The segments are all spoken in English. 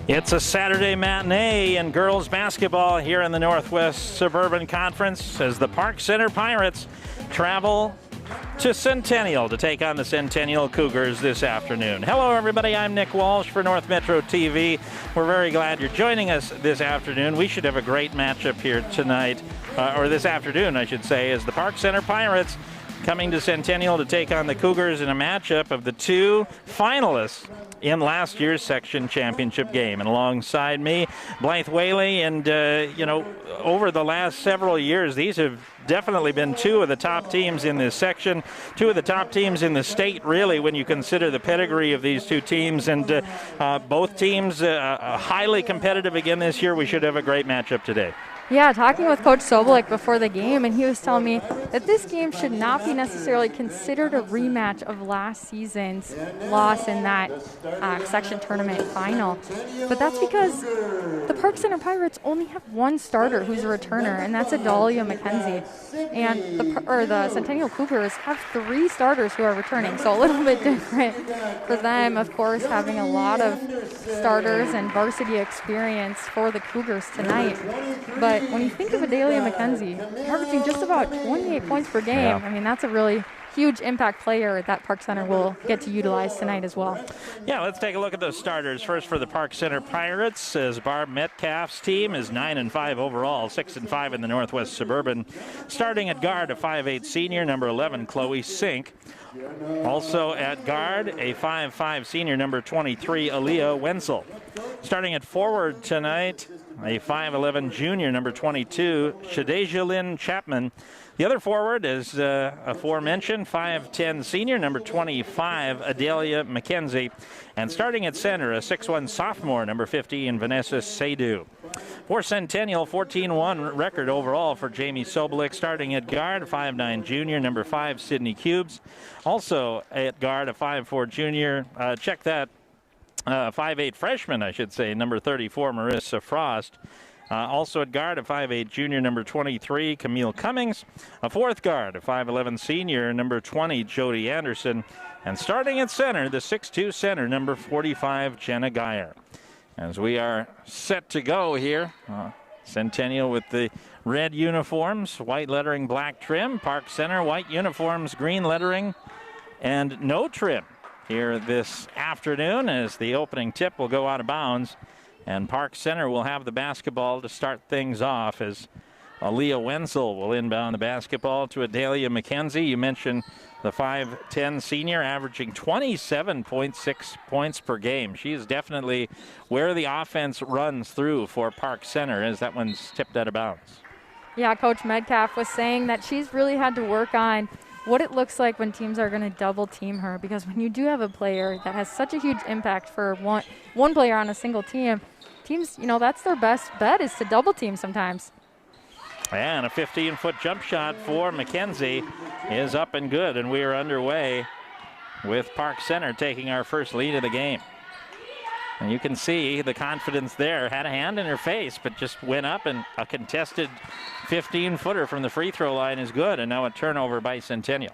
It's a Saturday matinee in girls basketball here in the Northwest Suburban Conference as the Park Center Pirates travel to Centennial to take on the Centennial Cougars this afternoon. Hello, everybody. I'm Nick Walsh for North Metro TV. We're very glad you're joining us this afternoon. We should have a great matchup here tonight, or this afternoon, I should say, as the Park Center Pirates coming to Centennial to take on the Cougars in a matchup of the two finalists in last year's section championship game. And alongside me, Blythe Whaley, and over the last several years, these have definitely been two of the top teams in this section, two of the top teams in the state, really, when you consider the pedigree of these two teams. And both teams highly competitive again this year. We should have a great matchup today. Yeah, talking with Coach Sobolik before the game, and he was telling me that this game should not be necessarily considered a rematch of last season's loss in that section tournament final. But that's because the Park Center Pirates only have one starter who's a returner, and that's Adelia Mckenzie. And the Centennial Cougars have three starters who are returning, so a little bit different for them, of course, having a lot of starters and varsity experience for the Cougars tonight. But when you think of Adelia Mckenzie, averaging just about 28 points per game, yeah. I mean, that's a really huge impact player that Park Center will get to utilize tonight as well. Yeah, let's take a look at those starters. First for the Park Center Pirates, as Barb Metcalf's team is 9-5 overall, 6-5 in the Northwest Suburban. Starting at guard, a 5'8" senior, number 11, Chloe Sink. Also at guard, a 5'5" senior, number 23, Aaliyah Wenzel. Starting at forward tonight, a 5'11" junior, number 22, Shadeja Lynn Chapman. The other forward is aforementioned 5'10" senior, number 25, Adelia Mckenzie. And starting at center, a 6'1" sophomore, number 15, Vanessa Sedu. For Centennial, 14-1 record overall for Jamie Sobolik. Starting at guard, 5'9" junior, number 5, Sydney Cubes. Also at guard, a 5'4" junior, 5'8" freshman, I should say, number 34, Marissa Frost. Also at guard, a 5'8" junior, number 23, Camille Cummings. A fourth guard, a 5'11" senior, number 20, Jody Anderson. And starting at center, the 6'2" center, number 45, Jenna Geyer. As we are set to go here, Centennial with the red uniforms, white lettering, black trim. Park Center, white uniforms, green lettering, and no trim here this afternoon, as the opening tip will go out of bounds. And Park Center will have the basketball to start things off, as Aaliyah Wenzel will inbound the basketball to Adelia Mckenzie. You mentioned the 5'10" senior, averaging 27.6 points per game. She is definitely where the offense runs through for Park Center, as that one's tipped out of bounds. Yeah, Coach Metcalf was saying that she's really had to work on what it looks like when teams are going to double team her, because when you do have a player that has such a huge impact for one player on a single team, teams, that's their best bet, is to double team sometimes. And a 15-foot jump shot for Mckenzie is up and good, and we are underway with Park Center taking our first lead of the game. And you can see the confidence there. Had a hand in her face, but just went up, and a contested 15-footer from the free throw line is good, and now a turnover by Centennial.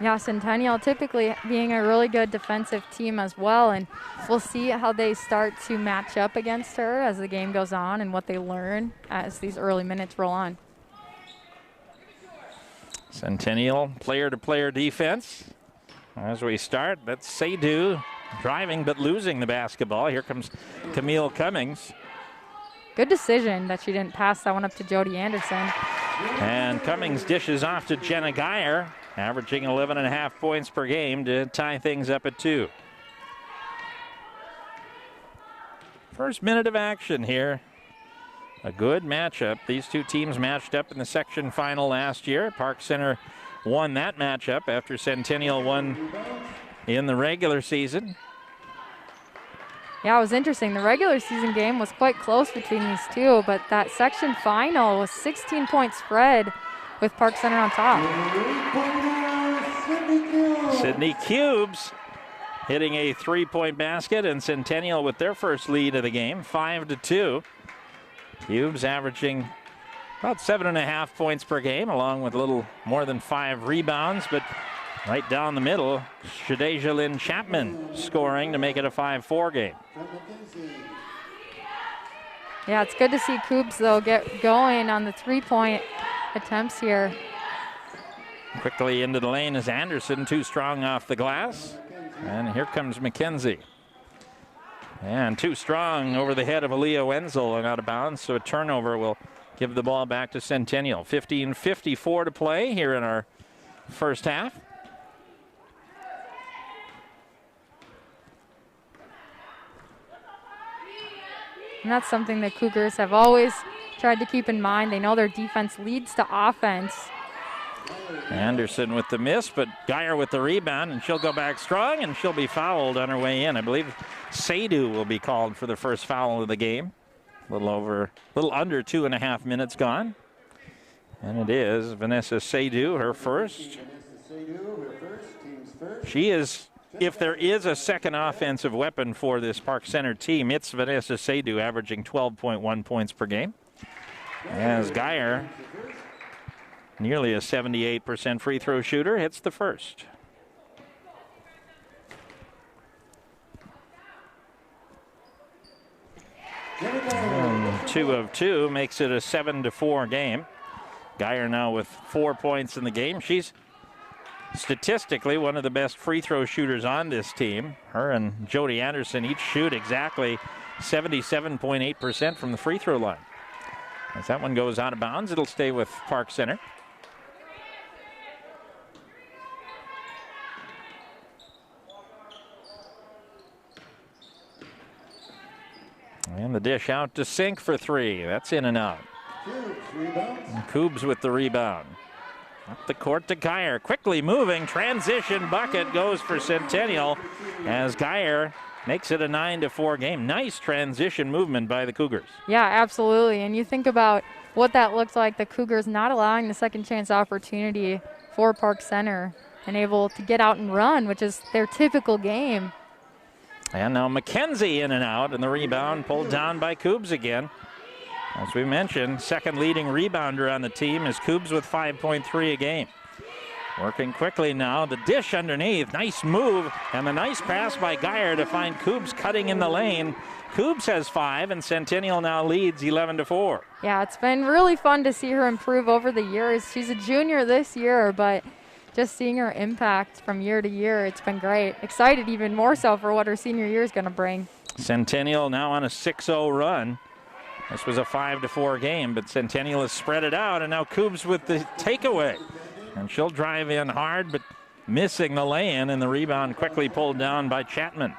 Yeah, Centennial typically being a really good defensive team as well, and we'll see how they start to match up against her as the game goes on and what they learn as these early minutes roll on. Centennial player-to-player defense. As we start, that's Sedu driving but losing the basketball. Here comes Camille Cummings. Good decision that she didn't pass that one up to Jody Anderson. And Cummings dishes off to Jenna Geyer, averaging 11.5 points per game to tie things up at 2. First minute of action here. A good matchup. These two teams matched up in the section final last year. Park Center won that matchup after Centennial won in the regular season. Yeah, it was interesting. The regular season game was quite close between these two, but that section final was 16-point spread with Park Center on top. Sydney Cubes hitting a 3-point basket, and Centennial with their first lead of the game, 5-2. Cubes averaging about 7.5 points per game, along with a little more than 5 rebounds, but right down the middle, Shadeja Lynn Chapman scoring to make it a 5-4 game. Yeah, it's good to see Coups, though, get going on the three-point attempts here. Quickly into the lane is Anderson, too strong off the glass. And here comes Mckenzie. And too strong over the head of Adelia Wenzel and out of bounds, so a turnover will give the ball back to Centennial. 15:54 to play here in our first half. And that's something the Cougars have always tried to keep in mind. They know their defense leads to offense. Anderson with the miss, but Geyer with the rebound, and she'll go back strong, and she'll be fouled on her way in. I believe Sedu will be called for the first foul of the game. A little under 2.5 minutes gone. And it is Vanessa Sedu, her first. She is, if there is a second offensive weapon for this Park Center team, it's Vanessa Sedu, averaging 12.1 points per game. As Geyer, nearly a 78% free throw shooter, hits the first. And 2 of 2 makes it a 7-4 game. Geyer now with 4 points in the game. She's statistically one of the best free throw shooters on this team. Her and Jody Anderson each shoot exactly 77.8% from the free throw line. As that one goes out of bounds, it'll stay with Park Center. And the dish out to Sink for 3. That's in and out. And Coubs with the rebound. Up the court to Geyer. Quickly moving. Transition bucket goes for Centennial as Geyer makes it a 9-4 game. Nice transition movement by the Cougars. Yeah, absolutely. And you think about what that looked like, the Cougars not allowing the second chance opportunity for Park Center and able to get out and run, which is their typical game. And now Mckenzie in and out, and the rebound pulled down by Coubs again. As we mentioned, second leading rebounder on the team is Coubs with 5.3 a game. Working quickly now, the dish underneath, nice move, and the nice pass by Geyer to find Coubs cutting in the lane. Coubs has 5, and Centennial now leads 11-4. Yeah, it's been really fun to see her improve over the years. She's a junior this year, but just seeing her impact from year to year, it's been great. Excited even more so for what her senior year is going to bring. Centennial now on a 6-0 run. This was a 5-4 game, but Centennial has spread it out, and now Coubs with the takeaway. And she'll drive in hard, but missing the lay-in, and the rebound quickly pulled down by Chapman.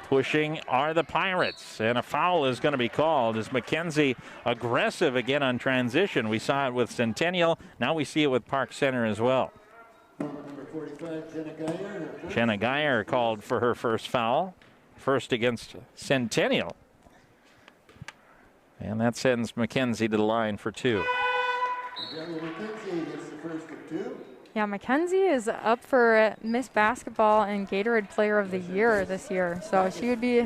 Pushing are the Pirates, and a foul is going to be called as Mckenzie aggressive again on transition. We saw it with Centennial. Now we see it with Park Center as well. Jenna Geyer called for her first foul, first against Centennial. And that sends Mckenzie to the line for 2. Yeah, Mckenzie is up for Miss Basketball and Gatorade Player of the Year this year. So she would be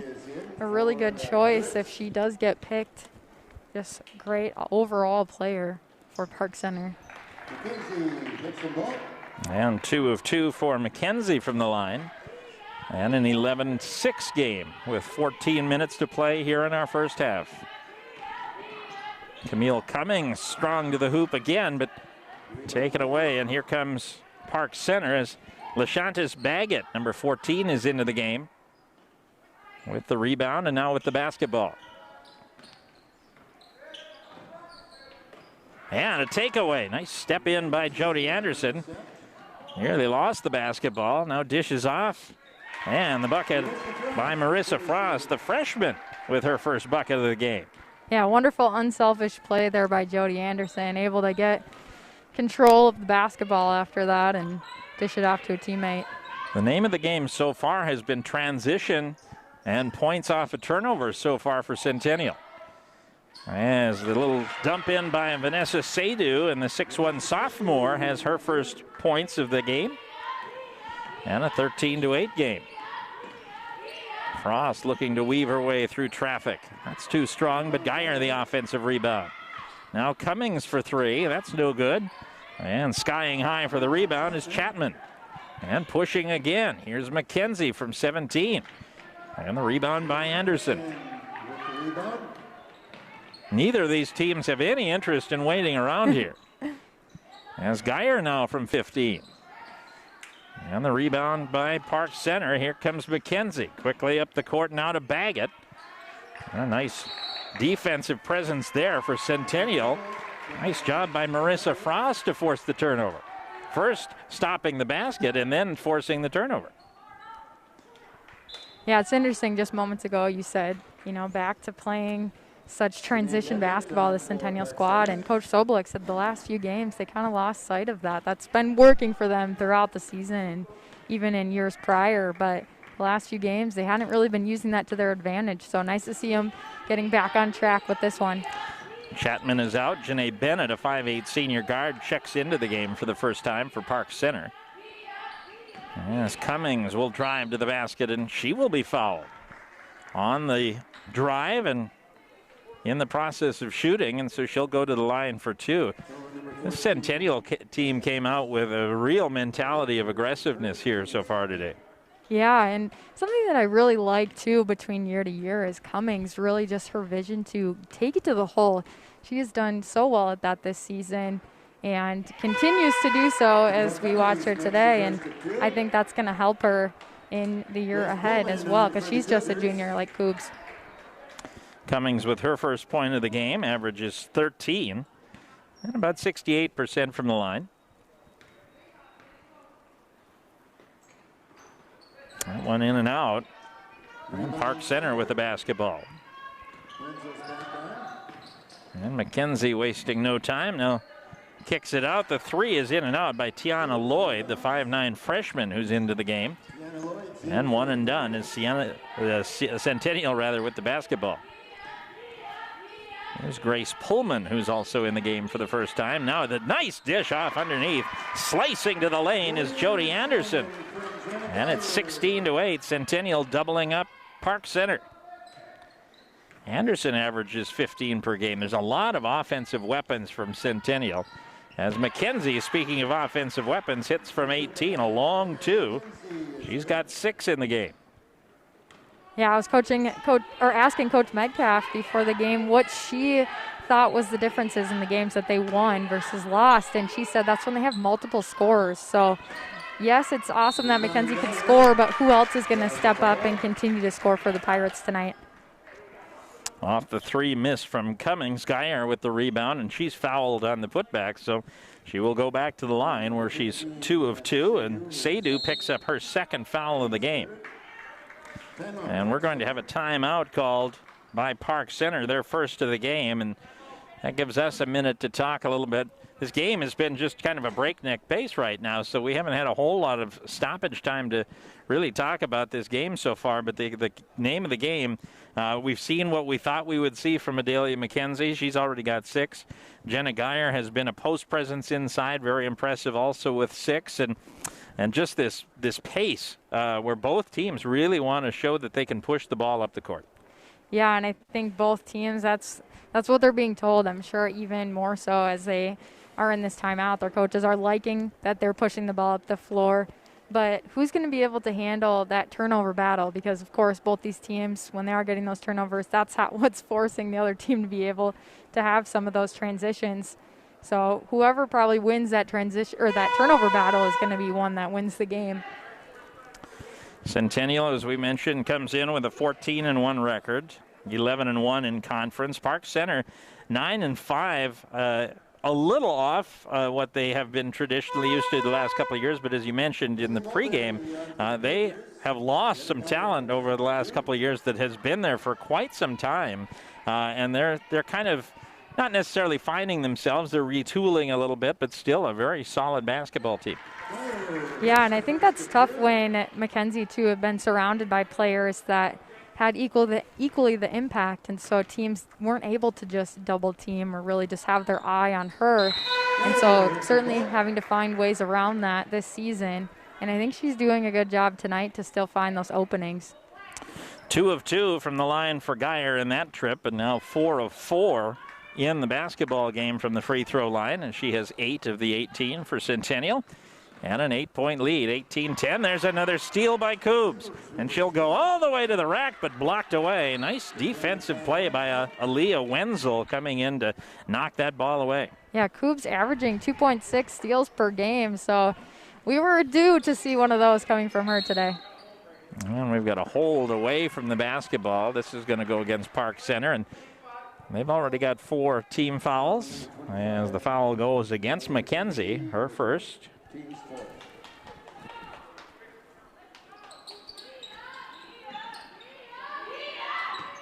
a really good choice if she does get picked. Just great overall player for Park Center. And 2 of 2 for Mckenzie from the line. And an 11-6 game with 14 minutes to play here in our first half. Camille Cummings strong to the hoop again, but taken away, and here comes Park Center as LaShantis Baggett, number 14, is into the game with the rebound and now with the basketball. And a takeaway. Nice step in by Jody Anderson. Here they lost the basketball. Now dishes off. And the bucket by Marissa Frost, the freshman, with her first bucket of the game. Yeah, wonderful unselfish play there by Jody Anderson, able to get control of the basketball after that and dish it off to a teammate. The name of the game so far has been transition and points off of turnovers so far for Centennial. As the little dump in by Vanessa Sedu, and the 6'1 sophomore has her first points of the game. And a 13-8 game. Frost looking to weave her way through traffic. That's too strong, but Geyer the offensive rebound. Now Cummings for 3. That's no good. And skying high for the rebound is Chapman. And pushing again. Here's Mckenzie from 17. And the rebound by Anderson. Neither of these teams have any interest in waiting around here. As Geyer now from 15. And the rebound by Park Center. Here comes Mckenzie. Quickly up the court now to Baggett. A nice defensive presence there for Centennial. Nice job by Marissa Frost to force the turnover. First stopping the basket and then forcing the turnover. Yeah, it's interesting. Just moments ago you said, back to playing such transition basketball, the Centennial squad, and Coach Sobolik said the last few games they kind of lost sight of that. That's been working for them throughout the season and even in years prior, but the last few games they hadn't really been using that to their advantage. So nice to see them getting back on track with this one. Chapman is out. Janae Bennett, a 5'8 senior guard, checks into the game for the first time for Park Center. As Cummings will drive to the basket, and she will be fouled on the drive and in the process of shooting, and so she'll go to the line for two. This Centennial team came out with a real mentality of aggressiveness here so far today. Yeah, and something that I really like, too, between year to year is Cummings, really just her vision to take it to the hole. She has done so well at that this season and continues to do so as we watch her today, and I think that's going to help her in the year ahead as well because she's just a junior like Cougs. Cummings with her first point of the game, averages 13 and about 68% from the line. That one in and out. And Park Center with the basketball. And Mckenzie wasting no time. Now kicks it out. The three is in and out by Tiana Lloyd, the 5'9 freshman who's into the game. And one and done is Centennial with the basketball. There's Grace Pullman, who's also in the game for the first time. Now the nice dish off underneath. Slicing to the lane is Jody Anderson. And it's 16-8. Centennial doubling up Park Center. Anderson averages 15 per game. There's a lot of offensive weapons from Centennial. As Mckenzie, speaking of offensive weapons, hits from 18, a long two. She's got 6 in the game. Yeah, I was asking Coach Metcalf before the game what she thought was the differences in the games that they won versus lost, and she said that's when they have multiple scorers. So, yes, it's awesome that Mckenzie can score, but who else is going to step up and continue to score for the Pirates tonight? Off the three miss from Cummings, Geyer with the rebound, and she's fouled on the putback, so she will go back to the line where she's 2 of 2, and Sedu picks up her second foul of the game. And we're going to have a timeout called by Park Center, their first of the game, and that gives us a minute to talk a little bit. This game has been just kind of a breakneck pace right now, so we haven't had a whole lot of stoppage time to really talk about this game so far. But the name of the game, we've seen what we thought we would see from Adelia Mckenzie. She's already got 6. Jenna Geyer has been a post presence inside, very impressive also with 6. And just this pace where both teams really want to show that they can push the ball up the court. Yeah, and I think both teams, that's what they're being told. I'm sure even more so as they are in this timeout. Their coaches are liking that they're pushing the ball up the floor. But who's going to be able to handle that turnover battle? Because, of course, both these teams, when they are getting those turnovers, that's what's forcing the other team to be able to have some of those transitions. So whoever probably wins that transition or that turnover battle is going to be one that wins the game. Centennial, as we mentioned, comes in with a 14-1 record, 11-1 in conference. Park Center, 9-5. A little off what they have been traditionally used to the last couple of years, but as you mentioned in the pregame, they have lost some talent over the last couple of years that has been there for quite some time, and they're kind of not necessarily finding themselves. They're retooling a little bit, but still a very solid basketball team. Yeah, and I think that's tough when Mckenzie, too, have been surrounded by players that had equally the impact, and so teams weren't able to just double team or really just have their eye on her. And so certainly having to find ways around that this season, and I think she's doing a good job tonight to still find those openings. 2 of 2 from the line for Geyer in that trip, and now 4 of 4 in the basketball game from the free throw line, and she has 8 of the 18 for Centennial. and an 8-point lead, 18-10. There's another steal by Coobs, and she'll go all the way to the rack, but blocked away. Nice defensive play by Adelia Mckenzie coming in to knock that ball away. Yeah, Coobs averaging 2.6 steals per game, so we were due to see one of those coming from her today. And we've got a hold away from the basketball. This is going to go against Park Center, and they've already got 4 team fouls as the foul goes against Mckenzie, her first.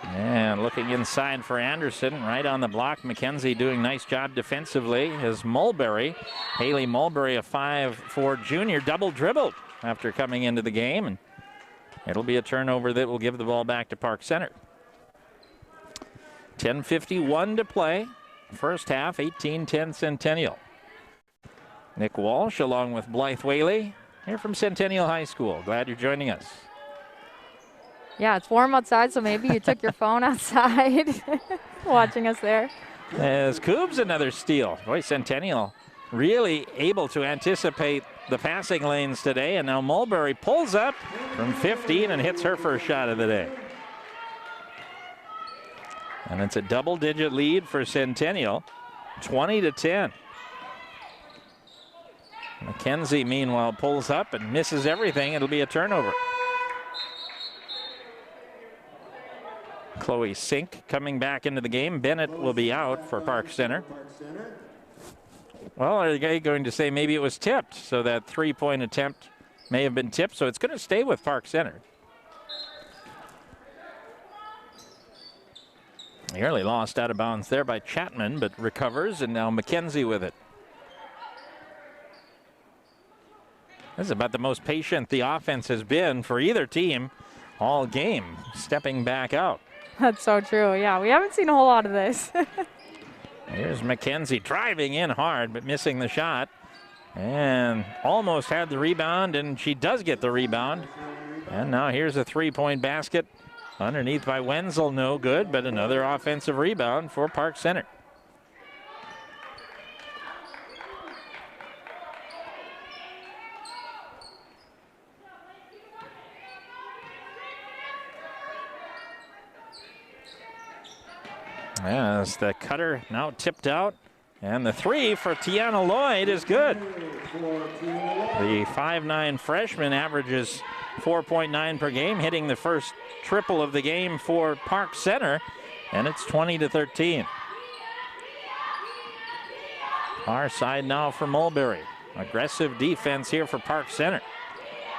And looking inside for Anderson, right on the block. Mckenzie doing a nice job defensively. Is Mulberry, Haley Mulberry, a 5'4" junior, double dribbled after coming into the game, and it'll be a turnover that will give the ball back to Park Center. 10:51 to play. First half, 18-10 Centennial. Nick Walsh along with Blythe Whaley here from Centennial High School. Glad you're joining us. Yeah, it's warm outside, so maybe you took your phone outside watching us there. As Coobs another steal. Boy, Centennial really able to anticipate the passing lanes today, and now Mulberry pulls up from 15 and hits her first shot of the day. And it's a double-digit lead for Centennial, 20-10. Mckenzie, meanwhile, pulls up and misses everything. It'll be a turnover. Chloe Sink coming back into the game. Bennett will be out for Park Center. Well, are they going to say maybe it was tipped, so that three-point attempt may have been tipped, so it's going to stay with Park Center. Nearly lost out of bounds there by Chapman, but recovers, and now Mckenzie with it. This is about the most patient the offense has been for either team all game, stepping back out. That's so true. Yeah, we haven't seen a whole lot of this. Here's Mckenzie driving in hard, but missing the shot. And almost had the rebound, and she does get the rebound. And now here's a three-point basket. Underneath by Wenzel, no good, but another offensive rebound for Park Center. As the cutter now tipped out, and the three for Tiana Lloyd is good. The 5'9" freshman averages 4.9 per game, hitting the first triple of the game for Park Center, and it's 20-13. Far side now for Mulberry. Aggressive defense here for Park Center.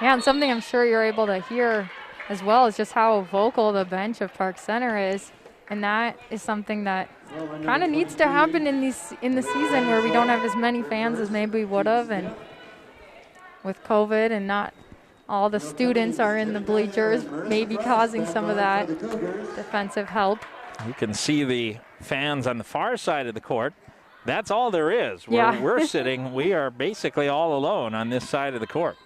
Yeah, and something I'm sure you're able to hear as well is just how vocal the bench of Park Center is. And that is something that kind of needs to happen in the season where we don't have as many fans as maybe we would have, and with COVID and not all the students are in the bleachers, maybe causing some of that defensive help. You can see the fans on the far side of the court. That's all there is. Where we're sitting, we are basically all alone on this side of the court.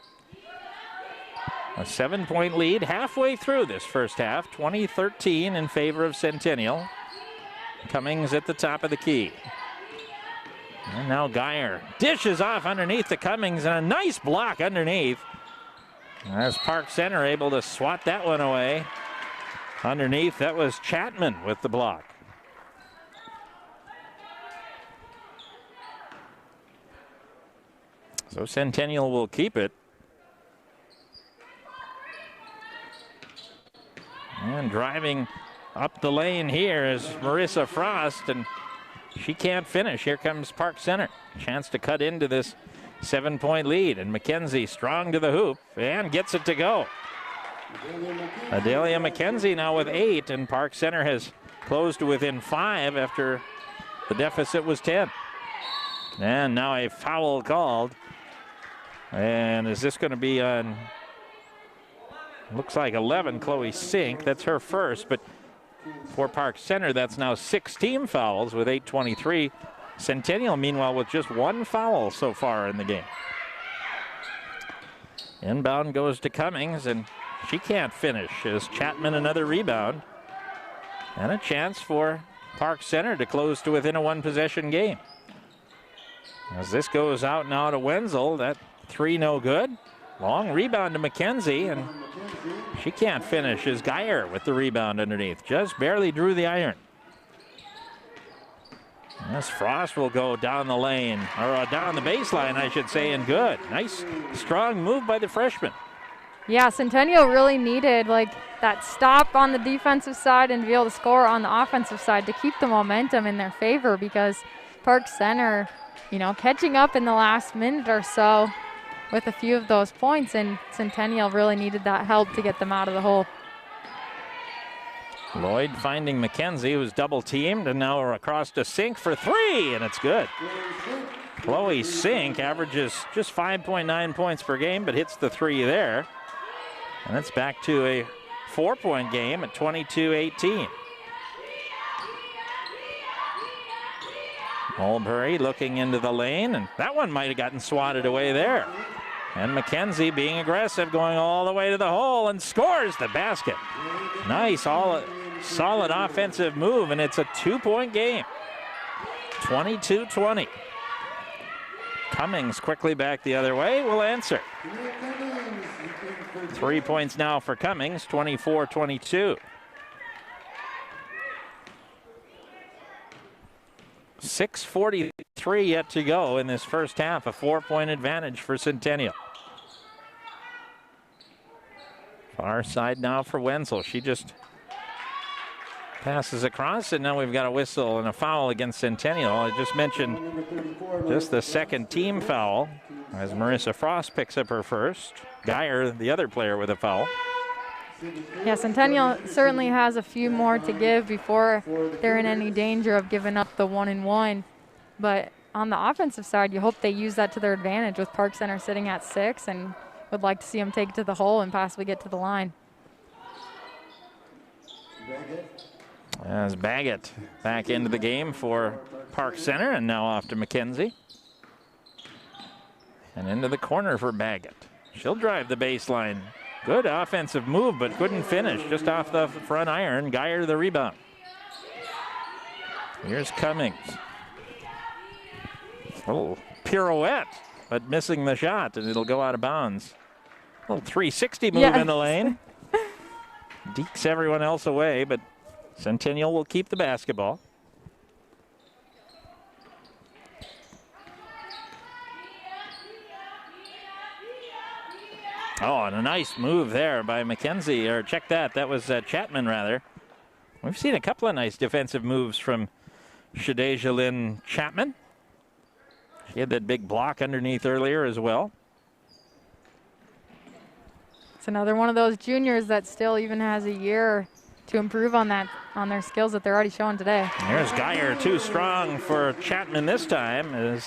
A 7-point lead halfway through this first half, 20-13 in favor of Centennial. Cummings at the top of the key. And now Geyer dishes off underneath to Cummings, and a nice block underneath. As Park Center able to swat that one away. Underneath, that was Chapman with the block. So Centennial will keep it. And driving up the lane here is Marissa Frost, and she can't finish. Here comes Park Center. Chance to cut into this 7-point lead, and Mckenzie strong to the hoop and gets it to go. Adelia Mckenzie now with 8, and Park Center has closed to within 5 after the deficit was 10. And now a foul called. And is this going to be on... Looks like 11, Chloe Sink. That's her first, but for Park Center, that's now 6 team fouls with 8:23. Centennial, meanwhile, with just 1 foul so far in the game. Inbound goes to Cummings, and she can't finish. As Chapman another rebound. And a chance for Park Center to close to within a 1-possession game. As this goes out now to Wenzel, that Three no good. Long rebound to Mckenzie, and she can't finish as Geyer with the rebound underneath. Just barely drew the iron. As Frost will go down the lane, or down the baseline, I should say, and good. Nice, strong move by the freshman. Yeah, Centennial really needed like that stop on the defensive side and to be able to score on the offensive side to keep the momentum in their favor, because Park Center, you know, catching up in the last minute or so with a few of those points, and Centennial really needed that help to get them out of the hole. Lloyd finding Mckenzie, who's double teamed, and now we're across to Sink for three, and it's good. Chloe Sink averages just 5.9 points per game, but hits the three there. And it's back to a 4-point game at 22-18. Mulberry looking into the lane, and that one might have gotten swatted away there. And Mckenzie being aggressive, going all the way to the hole, and scores the basket. Nice, solid offensive move, and it's a 2-point game. 22-20. Cummings quickly back the other way, will answer. 3 points now for Cummings, 24-22. 6:43 yet to go in this first half, a 4-point advantage for Centennial. Far side now for Wenzel. She just passes across, and now we've got a whistle and a foul against Centennial. I just mentioned just the second team foul as Marissa Frost picks up her first. Geyer, the other player, with a foul. Yeah, Centennial certainly has a few more to give before they're in any danger of giving up the 1-and-1. But on the offensive side, you hope they use that to their advantage with Park Center sitting at 6, and would like to see them take it to the hole and possibly get to the line. As Baggett back into the game for Park Center, and now off to Mckenzie. And into the corner for Baggett. She'll drive the baseline. Good offensive move, but couldn't finish. Just off the front iron. Geyer the rebound. Here's Cummings. A little pirouette, but missing the shot, and it'll go out of bounds. A little 360 move in the lane. Dekes everyone else away, but Centennial will keep the basketball. Oh, and a nice move there by Mckenzie, or check that. That was Chapman, rather. We've seen a couple of nice defensive moves from Shadeja Lynn Chapman. She had that big block underneath earlier as well. It's another one of those juniors that still even has a year to improve on that, on their skills that they're already showing today. There's Geyer, too strong for Chapman this time, as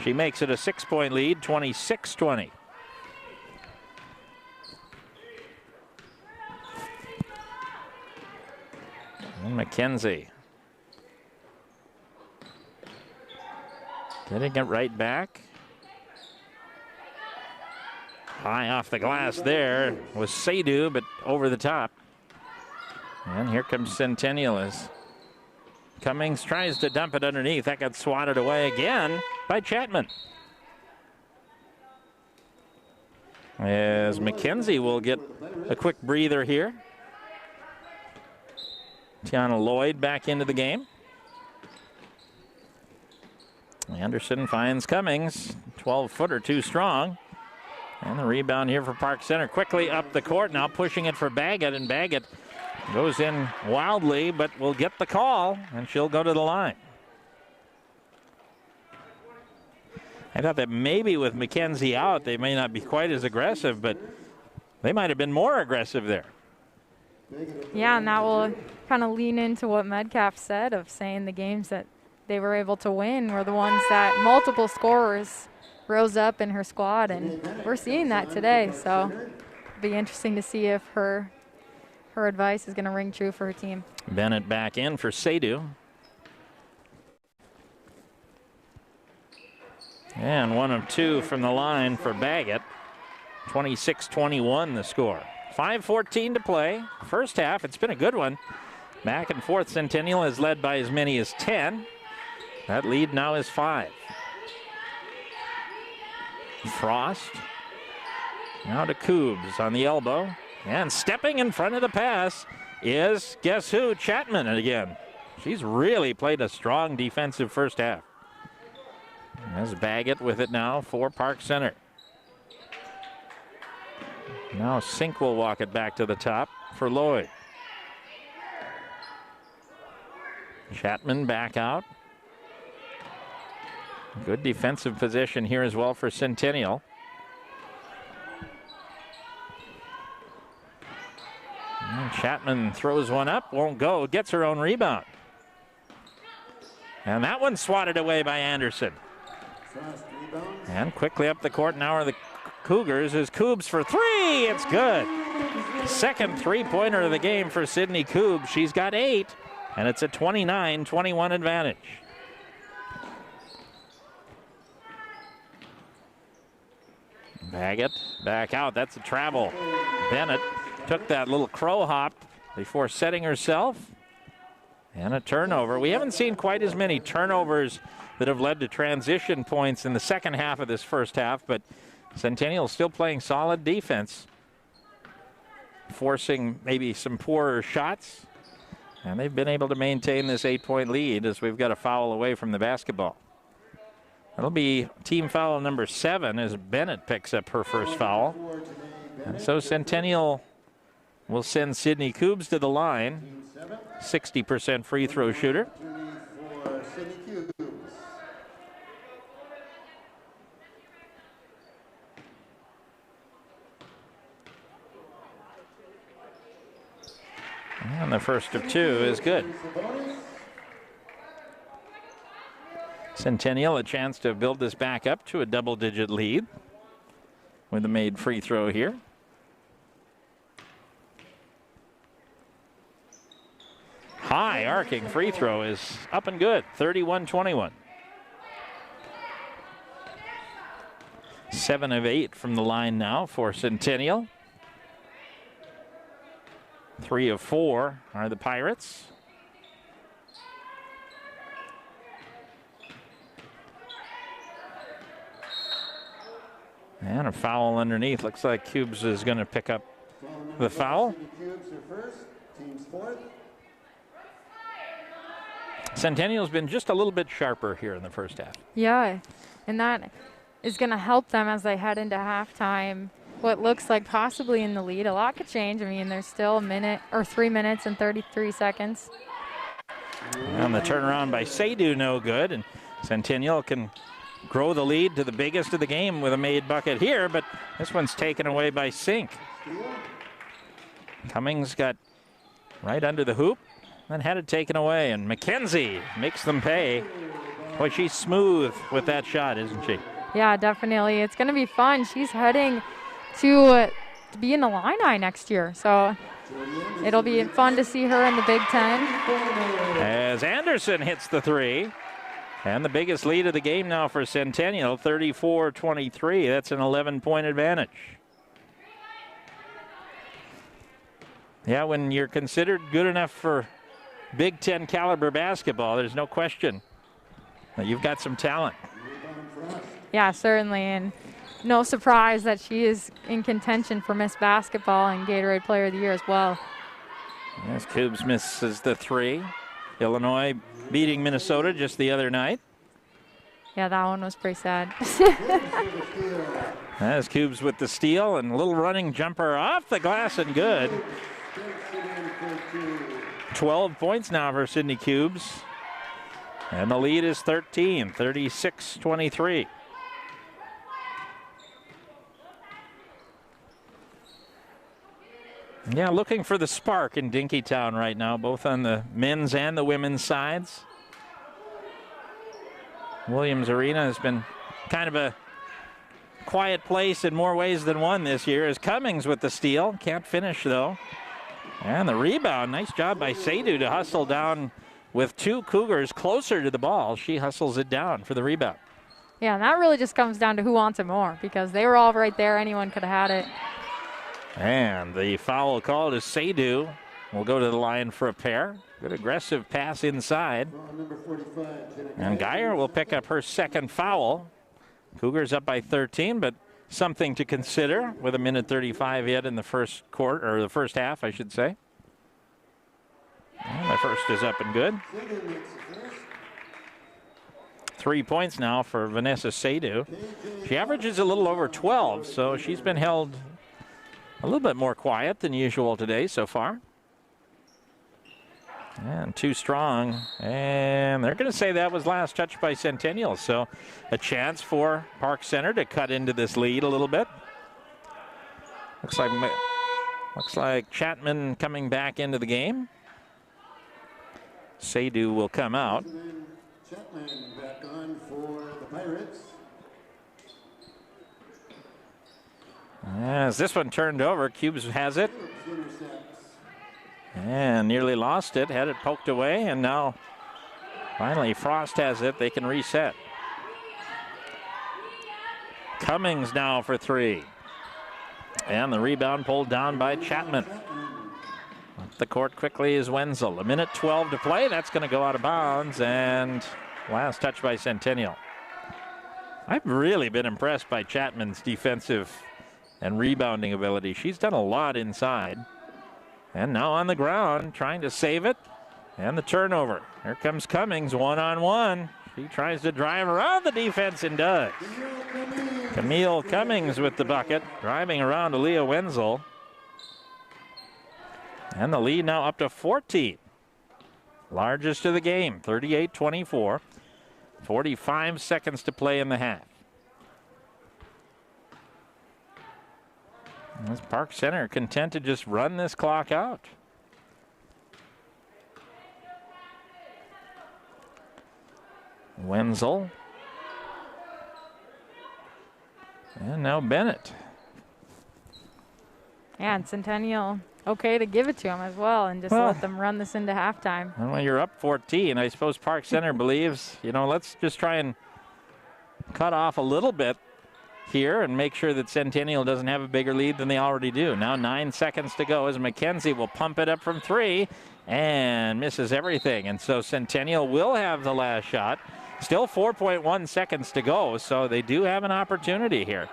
she makes it a 6-point lead, 26-20. And Mckenzie getting it right back. High off the glass there was Sedu, but over the top. And here comes Centennial as Cummings tries to dump it underneath. That got swatted away again by Chapman. As Mckenzie will get a quick breather here. Tiana Lloyd back into the game. Anderson finds Cummings. 12-footer too strong. And the rebound here for Park Center. Quickly up the court, now pushing it for Baggett, and Baggett goes in wildly, but will get the call, and she'll go to the line. I thought that maybe with Mckenzie out, they may not be quite as aggressive, but they might have been more aggressive there. Yeah, and that will kind of lean into what Metcalf said of saying the games that they were able to win were the ones that multiple scorers rose up in her squad, and we're seeing that today. So it'll be interesting to see if her advice is going to ring true for her team. Bennett back in for Sedu. And 1 of 2 from the line for Baggett. 26-21 the score. 5:14 to play. First half, it's been a good one. Back and forth, Centennial has led by as many as 10. That lead now is 5. Frost. Now to Coobs on the elbow. And stepping in front of the pass is, guess who? Chapman again. She's really played a strong defensive first half. There's Baggett with it now for Park Center. Now Sink will walk it back to the top for Lloyd. Chapman back out. Good defensive position here as well for Centennial. And Chapman throws one up, won't go, gets her own rebound. And that one swatted away by Anderson. And quickly up the court now are the Cougars is Coobs for three. It's good. Second three-pointer of the game for Sydney Coobs. She's got 8, and it's a 29-21 advantage. Baggett back out. That's a travel. Bennett took that little crow hop before setting herself. And a turnover. We haven't seen quite as many turnovers that have led to transition points in the second half of this first half, but Centennial still playing solid defense, forcing maybe some poorer shots, and they've been able to maintain this 8-point lead as we've got a foul away from the basketball. That'll be team foul number 7 as Bennett picks up her first foul. And so Centennial will send Sydney Coobs to the line. 60% free throw shooter. And the first of 2 is good. Centennial a chance to build this back up to a double-digit lead with a made free throw here. High arcing free throw is up and good. 31-21. 7 of 8 from the line now for Centennial. 3 of 4 are the Pirates. And a foul underneath. Looks like Coobs is going to pick up the foul. Centennial's been just a little bit sharper here in the first half. Yeah, and that is going to help them as they head into halftime. What looks like possibly in the lead. A lot could change. I mean, there's still 3 minutes and 33 seconds. And the turnaround by Sedu no good, and Centennial can grow the lead to the biggest of the game with a made bucket here, but this one's taken away by Sink. Cummings got right under the hoop, then had it taken away, and Mckenzie makes them pay. Boy, she's smooth with that shot, isn't she? Yeah, definitely. It's going to be fun. She's heading to be in the Illini next year, so it'll be fun to see her in the Big Ten. As Anderson hits the 3, and the biggest lead of the game now for Centennial, 34-23. That's an 11-point advantage. Yeah, when you're considered good enough for Big Ten caliber basketball, there's no question that you've got some talent. Yeah, certainly, and no surprise that she is in contention for Miss Basketball and Gatorade Player of the Year as well. As Coobs misses the 3. Illinois beating Minnesota just the other night. Yeah, that one was pretty sad. As Coobs with the steal and a little running jumper off the glass and good. 12 points now for Sydney Coobs. And the lead is 13, 36-23. Yeah, looking for the spark in Dinkytown right now, both on the men's and the women's sides. Williams Arena has been kind of a quiet place in more ways than one this year, as Cummings with the steal. Can't finish, though. And the rebound. Nice job by Sedu to hustle down with 2 Cougars closer to the ball. She hustles it down for the rebound. Yeah, and that really just comes down to who wants it more, because they were all right there. Anyone could have had it. And the foul called is Sedu. Will go to the line for a pair. Good aggressive pass inside. And Geyer will pick up her second foul. Cougars up by 13, but something to consider with a minute 35 yet in the first quarter, or the first half, I should say. And the first is up and good. 3 points now for Vanessa Sedu. She averages a little over 12, so she's been held a little bit more quiet than usual today so far. And too strong. And they're going to say that was last touch by Centennial. So a chance for Park Center to cut into this lead a little bit. Looks like Chapman coming back into the game. Sedu will come out. Chapman back on for the Pirates. As this one turned over, Cubes has it. And nearly lost it, had it poked away, and now finally Frost has it. They can reset. Cummings now for three. And the rebound pulled down by Chapman. Up the court quickly is Wenzel. A minute 12 to play. That's going to go out of bounds, and last touch by Centennial. I've really been impressed by Chapman's defensive and rebounding ability. She's done a lot inside. And now on the ground, trying to save it. And the turnover. Here comes Cummings, one-on-one. She tries to drive around the defense and does. Camille Cummings with the bucket, driving around Adelia Wenzel. And the lead now up to 14. Largest of the game, 38-24. 45 seconds to play in the half. As Park Center content to just run this clock out. Wenzel. And now Bennett. Yeah, and Centennial okay to give it to him as well and just let them run this into halftime. And when you're up 14, I suppose Park Center believes, let's just try and cut off a little bit here and make sure that Centennial doesn't have a bigger lead than they already do. Now 9 seconds to go as Mckenzie will pump it up from three and misses everything. And so Centennial will have the last shot. Still 4.1 seconds to go, so they do have an opportunity here.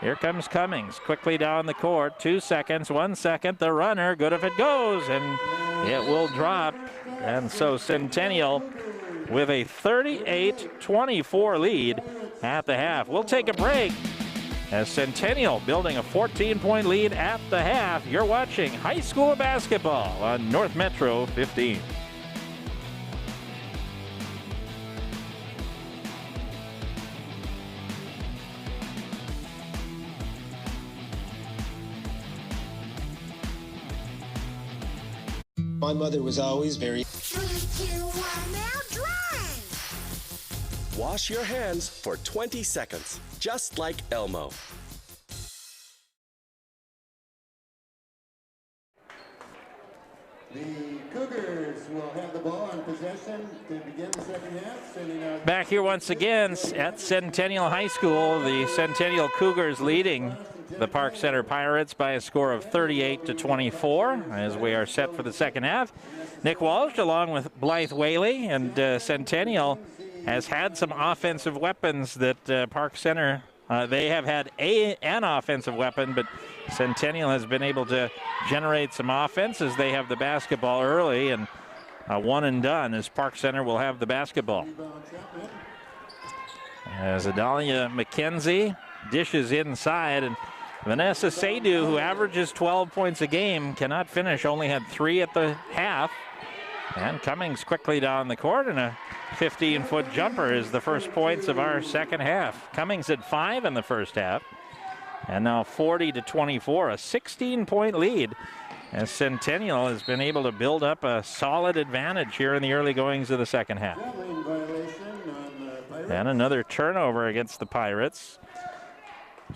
Here comes Cummings quickly down the court. 2 seconds, 1 second. The runner, good if it goes, and it will drop. And so Centennial with a 38-24 lead at the half. We'll take a break as Centennial building a 14-point lead at the half. You're watching high school basketball on North Metro 15. My mother was always very... 3, 2, 1, now drive! Wash your hands for 20 seconds, just like Elmo. The Cougars will have the ball in possession to begin the second half. Sending out Back here once again at Centennial High School, the Centennial Cougars leading the Park Center Pirates by a score of 38-24 as we are set for the second half. Nick Walsh along with Blythe Whaley, and Centennial has had some offensive weapons that Park Center, they have had an offensive weapon, but Centennial has been able to generate some offense as they have the basketball early, and one and done as Park Center will have the basketball. As Adelia Mckenzie dishes inside, and Vanessa Sedu, who averages 12 points a game, cannot finish, only had 3 at the half. And Cummings quickly down the court, and a 15-foot jumper is the first points of our second half. Cummings had 5 in the first half. And now 40-24, a 16-point lead as Centennial has been able to build up a solid advantage here in the early goings of the second half. And another turnover against the Pirates.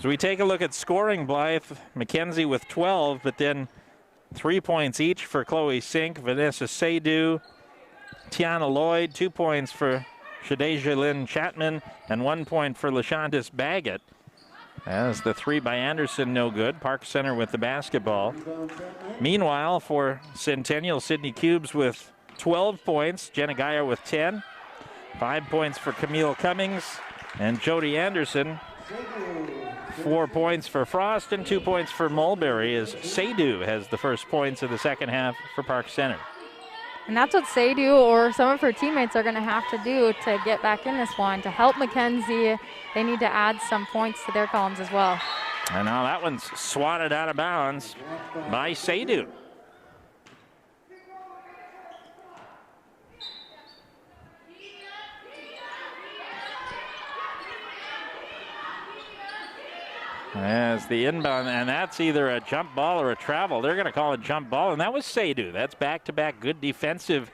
So we take a look at scoring, Blythe. Mckenzie with 12, but then 3 points each for Chloe Sink, Vanessa Sedu, Tiana Lloyd, 2 points for Shadeja Lynn Chapman, and 1 point for LaShantis Baggett. As the 3 by Anderson, no good. Park Center with the basketball. Meanwhile, for Centennial, Sydney Cubes with 12 points, Jenna Geyer with 10. 5 points for Camille Cummings, And Jody Anderson, 4 points for Frost and 2 points for Mulberry, as Sedu has the first points of the second half for Park Center. And that's what Sedu or some of her teammates are going to have to do to get back in this one. To help Mckenzie, they need to add some points to their columns as well. And now that one's swatted out of bounds by Sedu. As the inbound, and that's either a jump ball or a travel. They're going to call it jump ball, and that was Sedu. That's back-to-back good defensive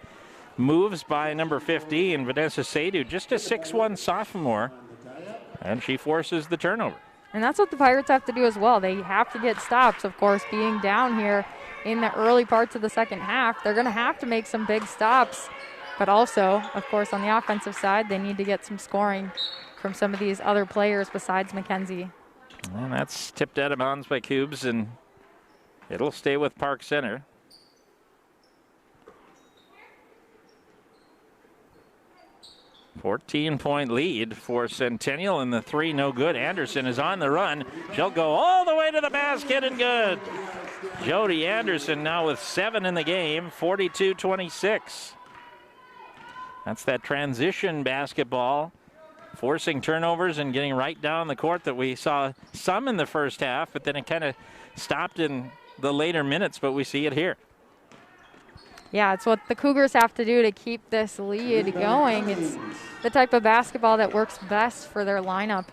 moves by number 15, Vanessa Sedu, just a 6'1" sophomore, and she forces the turnover. And that's what the Pirates have to do as well. They have to get stops, of course, being down here in the early parts of the second half. They're going to have to make some big stops, but also, of course, on the offensive side, they need to get some scoring from some of these other players besides Mckenzie. And that's tipped out of bounds by Cubes, and it'll stay with Park Center. "14-point lead for Centennial, and the three no good. Anderson is on the run. She'll go all the way to the basket and good. Jody Anderson now with 7 in the game, 42-26. That's that transition basketball, forcing turnovers and getting right down the court that we saw some in the first half, but then it kind of stopped in the later minutes, but we see it here. Yeah, it's what the Cougars have to do to keep this lead going. It's the type of basketball that works best for their lineup.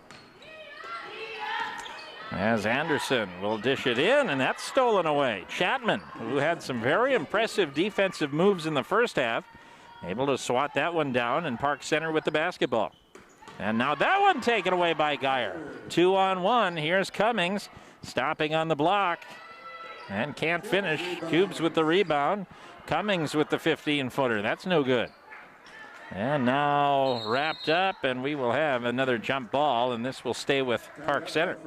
As Anderson will dish it in, and that's stolen away. Chapman, who had some very impressive defensive moves in the first half, able to swat that one down, and Park Center with the basketball. And now that one taken away by Geyer. 2-on-1. Here's Cummings stopping on the block and can't finish. Cubes with the rebound. Cummings with the 15-footer. That's no good. And now wrapped up, and we will have another jump ball, and this will stay with Park Center.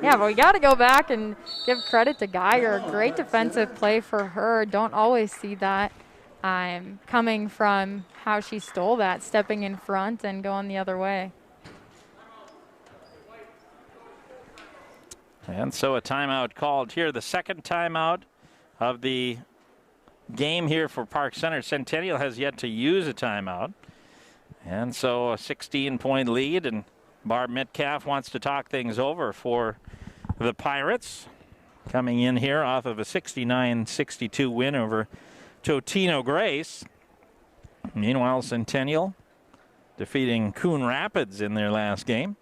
Yeah, but we got to go back and give credit to Geyer. Great defensive play for her. Don't always see that. Coming from how she stole that, stepping in front and going the other way. And so a timeout called here, the second timeout of the game here for Park Center. Centennial has yet to use a timeout. And so a 16-point lead, and Barb Metcalf wants to talk things over for the Pirates. Coming in here off of a 69-62 win over Totino Grace. Meanwhile, Centennial defeating Coon Rapids in their last game.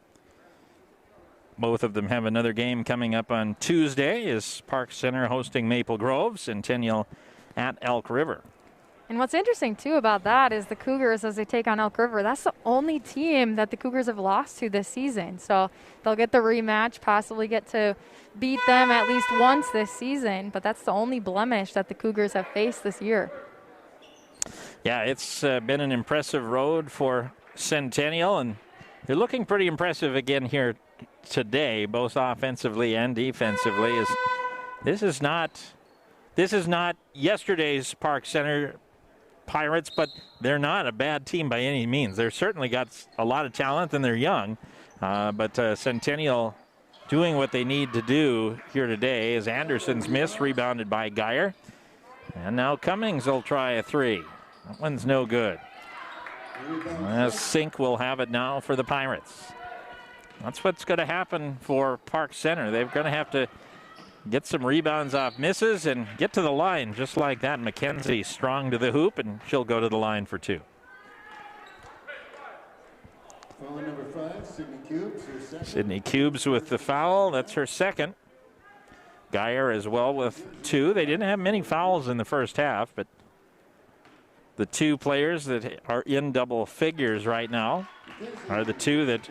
Both of them have another game coming up on Tuesday as Park Center hosting Maple Grove, Centennial at Elk River. And what's interesting, too, about that is the Cougars, as they take on Elk River, that's the only team that the Cougars have lost to this season. So they'll get the rematch, possibly get to beat them at least once this season, but that's the only blemish that the Cougars have faced this year. Yeah, it's been an impressive road for Centennial, and they're looking pretty impressive again here today, both offensively and defensively. This is not yesterday's Park Center Pirates, but they're not a bad team by any means. They've certainly got a lot of talent, and they're young, but Centennial doing what they need to do here today. As Anderson's miss, rebounded by Geyer, and now Cummings will try a three. That one's no good. Sink will have it now for the Pirates. That's what's going to happen for Park Center. They're going to have to get some rebounds off misses and get to the line just like that. Mckenzie strong to the hoop, and she'll go to the line for two. Foul number 5, Sydney Cubes, her second. Sydney Cubes with the foul. That's her second. Geyer as well with 2. They didn't have many fouls in the first half, but the 2 players that are in double figures right now are the 2 that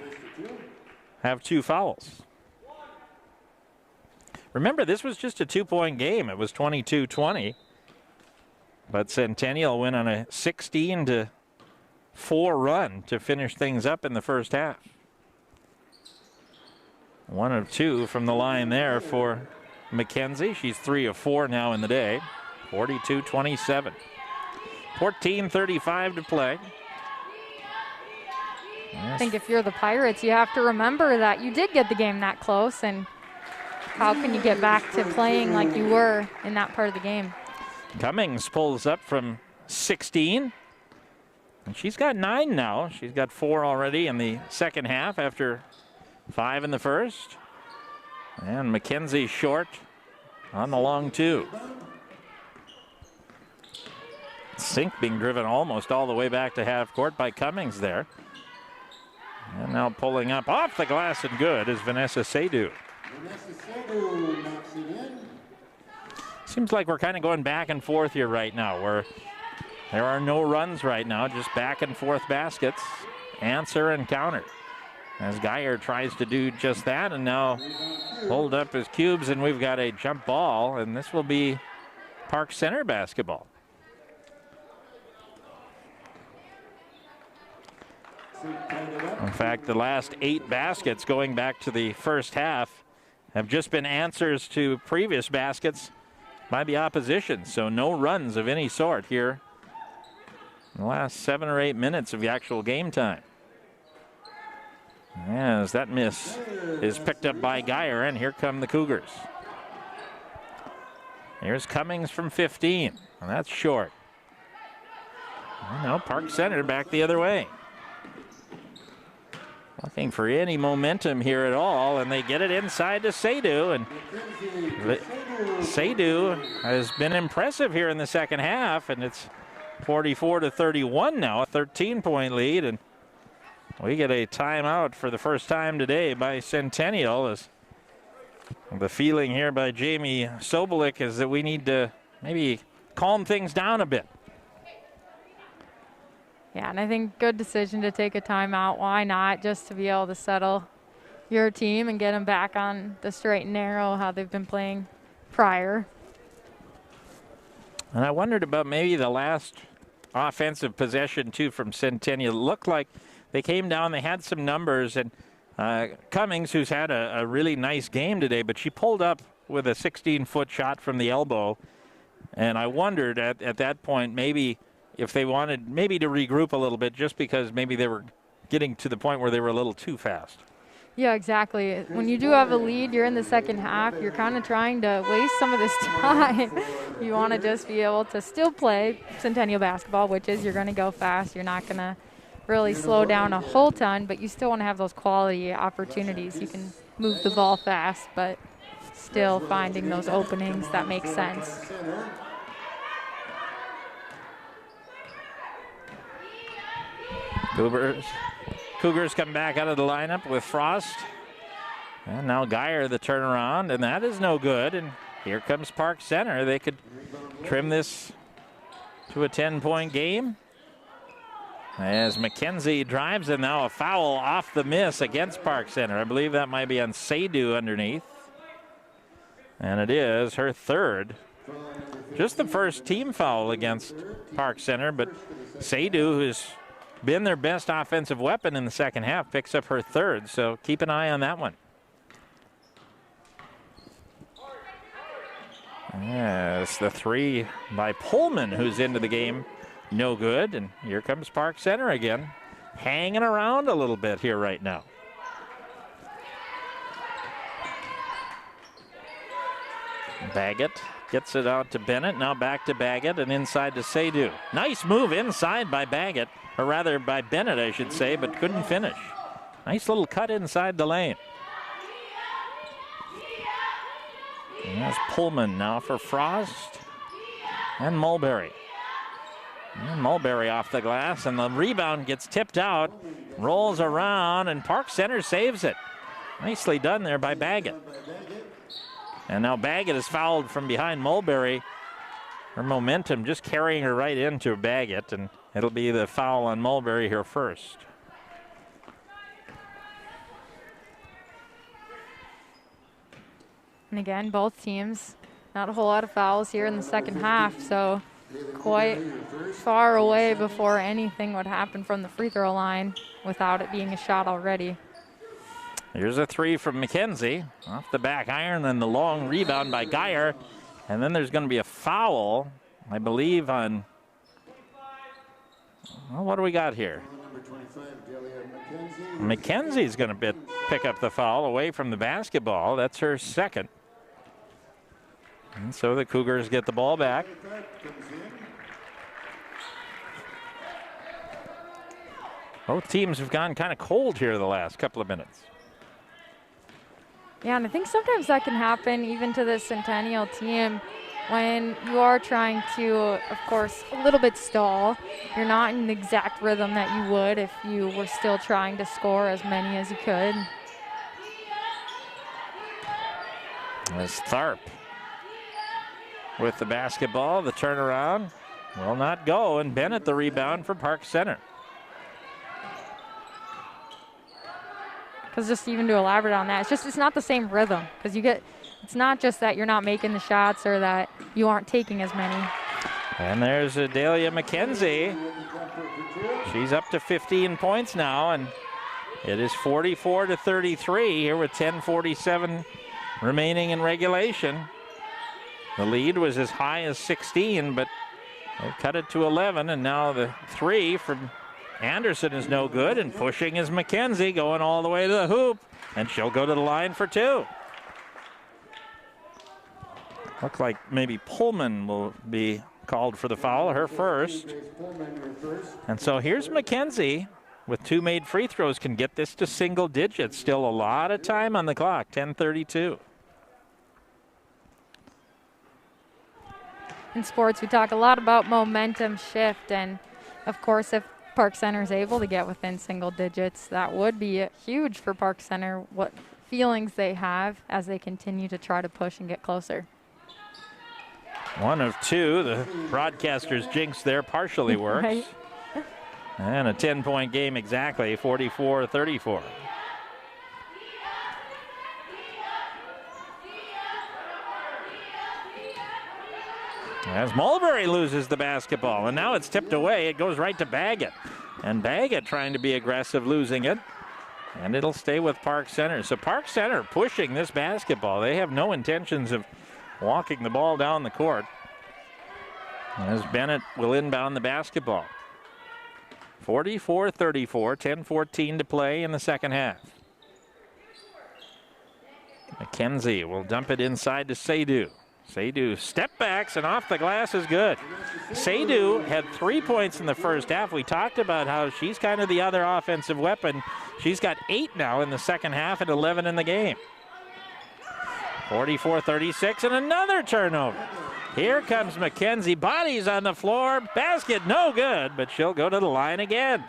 have 2 fouls. Remember, this was just a 2-point game. It was 22-20. But Centennial went on a 16-4 run to finish things up in the first half. 1 of 2 from the line there for Mckenzie. She's 3 of 4 now in the day. 42-27. 14:35 to play. I think if you're the Pirates, you have to remember that you did get the game that close, and how can you get back to playing like you were in that part of the game? Cummings pulls up from 16. And she's got 9 now. She's got 4 already in the second half after 5 in the first. And Mckenzie short on the long 2. Sink being driven almost all the way back to half court by Cummings there. And now pulling up off the glass and good is Vanessa Sedu. Vanessa Sedu knocks it in. Seems like we're kind of going back and forth here right now, where there are no runs right now, just back and forth baskets, answer and counter. As Geyer tries to do just that, and now hold up his cubes, and we've got a jump ball, and this will be Park Center basketball. In fact, the last 8 baskets going back to the first half have just been answers to previous baskets by the opposition. So no runs of any sort here in the last 7 or 8 minutes of the actual game time. As that miss is picked up by Geyer, and here come the Cougars. Here's Cummings from 15, and that's short. And now Park Center back the other way. Looking for any momentum here at all, and they get it inside to Sedu, and Sedu has been impressive here in the second half, and it's 44-31 now, a 13-point lead, and we get a timeout for the first time today by Centennial. As the feeling here by Jamie Sobolik is that we need to maybe calm things down a bit. Yeah, and I think good decision to take a timeout. Why not? Just to be able to settle your team and get them back on the straight and narrow how they've been playing prior. And I wondered about maybe the last offensive possession, too, from Centennial. It looked like they came down, they had some numbers, and Cummings, who's had a really nice game today, but she pulled up with a 16-foot shot from the elbow. And I wondered at that point maybe if they wanted maybe to regroup a little bit, just because maybe they were getting to the point where they were a little too fast. Yeah, exactly. When you do have a lead, you're in the second half, you're kind of trying to waste some of this time. You want to just be able to still play Centennial basketball, which is you're going to go fast. You're not going to really slow down a whole ton, but you still want to have those quality opportunities. You can move the ball fast, but still finding those openings that make sense. Cougars come back out of the lineup with Frost. And now Geyer the turnaround, and that is no good. And here comes Park Center. They could trim this to a 10-point game. As Mckenzie drives, and now a foul off the miss against Park Center. I believe that might be on Sedu underneath. And it is her third. Just the first team foul against Park Center, but Sedu, who's been their best offensive weapon in the second half, picks up her third, so keep an eye on that one. Yes, the 3 by Pullman, who's into the game, no good, and here comes Park Center again, hanging around a little bit here right now. Baggett gets it out to Bennett, now back to Baggett, and inside to Sedu. Nice move inside by Baggett. Or rather by Bennett, I should say, but couldn't finish. Nice little cut inside the lane. And that's Pullman now for Frost and Mulberry. And Mulberry off the glass, and the rebound gets tipped out, rolls around, and Park Center saves it. Nicely done there by Baggett. And now Baggett is fouled from behind Mulberry. Her momentum just carrying her right into Baggett, and it'll be the foul on Mulberry here first. And again, both teams, not a whole lot of fouls here in the second half, so quite far away before anything would happen from the free throw line without it being a shot already. Here's a 3 from Mckenzie off the back iron, and the long rebound by Geyer. And then there's going to be a foul, I believe, on, well, what do we got here? number 25, Adelia Mckenzie. Mackenzie's going to pick up the foul away from the basketball. That's her second. And so the Cougars get the ball back. Both teams have gone kind of cold here the last couple of minutes. Yeah, and I think sometimes that can happen even to the Centennial team when you are trying to, of course, a little bit stall. You're not in the exact rhythm that you would if you were still trying to score as many as you could. As Tharp with the basketball, the turnaround will not go, and Bennett the rebound for Park Center. Because just even to elaborate on that, it's not the same rhythm. Because it's not just that you're not making the shots or that you aren't taking as many. And there's Adelia Mckenzie. She's up to 15 points now, and it is 44-33 here with 10:47 remaining in regulation. The lead was as high as 16, but they've cut it to 11, and now the three from Anderson is no good, and pushing is Mckenzie, going all the way to the hoop, and she'll go to the line for two. Looks like maybe Pullman will be called for the foul, her first. And so here's Mckenzie with two made free throws, can get this to single digits. Still a lot of time on the clock, 10:32. In sports, we talk a lot about momentum shift, and of course, if Park Center is able to get within single digits, that would be huge for Park Center, what feelings they have as they continue to try to push and get closer. One of two. The broadcaster's jinx there partially works. Right. And a 10-point game exactly, 44-34. As Mulberry loses the basketball, and now it's tipped away. It goes right to Baggett. And Baggett trying to be aggressive, losing it. And it'll stay with Park Center. So Park Center pushing this basketball. They have no intentions of walking the ball down the court. As Bennett will inbound the basketball. 44-34, 10:14 to play in the second half. Mckenzie will dump it inside to Sedu. Sedu step backs, and off the glass is good. Sedu had 3 points in the first half. We talked about how she's kind of the other offensive weapon. She's got 8 now in the second half and 11 in the game. 44-36, and another turnover. Here comes Mckenzie. Bodies on the floor. Basket no good, but she'll go to the line again.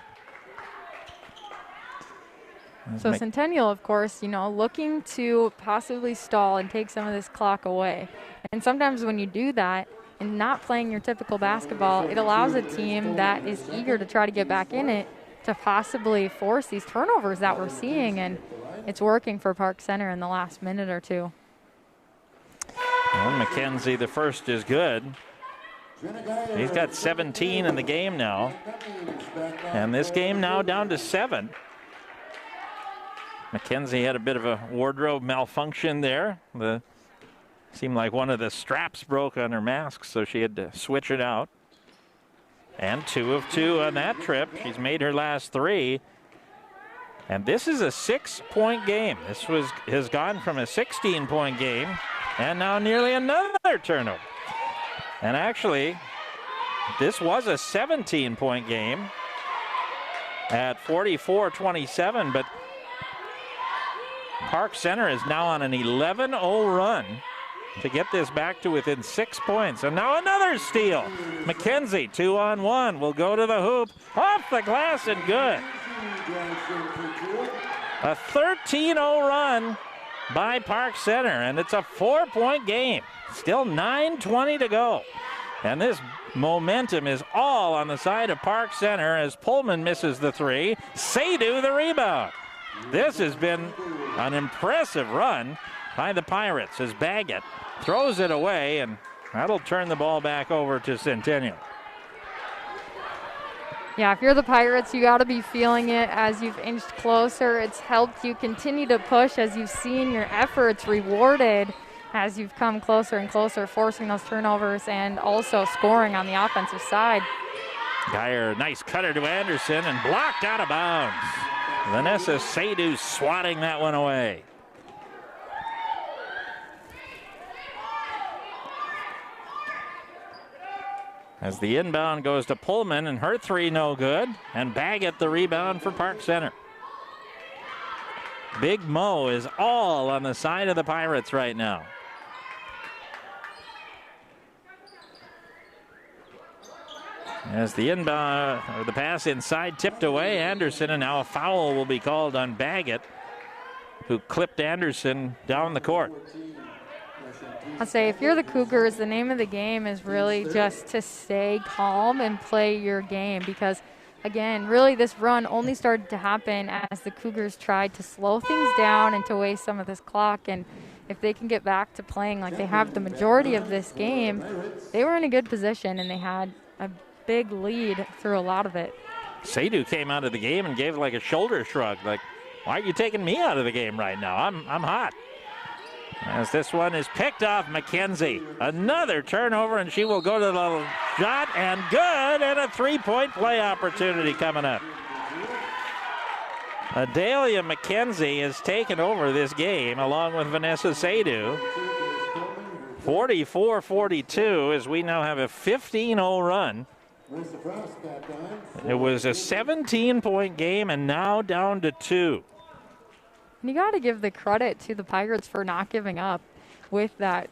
So Centennial, of course, looking to possibly stall and take some of this clock away. And sometimes when you do that and not playing your typical basketball, it allows a team that is eager to try to get back in it to possibly force these turnovers that we're seeing. And it's working for Park Center in the last minute or two. Well, Mckenzie, the first is good. He's got 17 in the game now. And this game now down to 7. Mckenzie had a bit of a wardrobe malfunction there. Seemed like one of the straps broke on her mask, so she had to switch it out. And 2 of 2 on that trip. She's made her last 3. And this is a 6-point game. This has gone from a 16-point game, and now nearly another turnover. And actually, this was a 17-point game at 44-27, but Park Center is now on an 11-0 run to get this back to within 6 points. And now another steal. Mckenzie, 2-on-1, will go to the hoop, off the glass and good. A 13-0 run by Park Center, and it's a 4-point game. Still 9:20 to go. And this momentum is all on the side of Park Center as Pullman misses the 3. Sedu the rebound. This has been an impressive run by the Pirates as Baggett throws it away, and that'll turn the ball back over to Centennial. Yeah, if you're the Pirates, you got to be feeling it as you've inched closer. It's helped you continue to push as you've seen your efforts rewarded as you've come closer and closer, forcing those turnovers and also scoring on the offensive side. Geyer, nice cutter to Anderson and blocked out of bounds. Vanessa Sedu swatting that one away. As the inbound goes to Pullman, and her three no good, and Baggett the rebound for Park Center. Big Mo is all on the side of the Pirates right now. As the inbound, or the pass inside tipped away, Anderson, and now a foul will be called on Baggett, who clipped Anderson down the court. I'll say if you're the Cougars, the name of the game is really just to stay calm and play your game, because again, really this run only started to happen as the Cougars tried to slow things down and to waste some of this clock. And if they can get back to playing like they have the majority of this game, they were in a good position and they had a big lead through a lot of it. Sedu came out of the game and gave like a shoulder shrug, like, why are you taking me out of the game right now? I'm hot. As this one is picked off Mckenzie. Another turnover, and she will go to the shot, and good, and a three-point play opportunity coming up. Adelia Mckenzie has taken over this game along with Vanessa Sedu. 44-42 as we now have a 15-0 run. It was a 17-point game and now down to 2. You got to give the credit to the Pirates for not giving up with that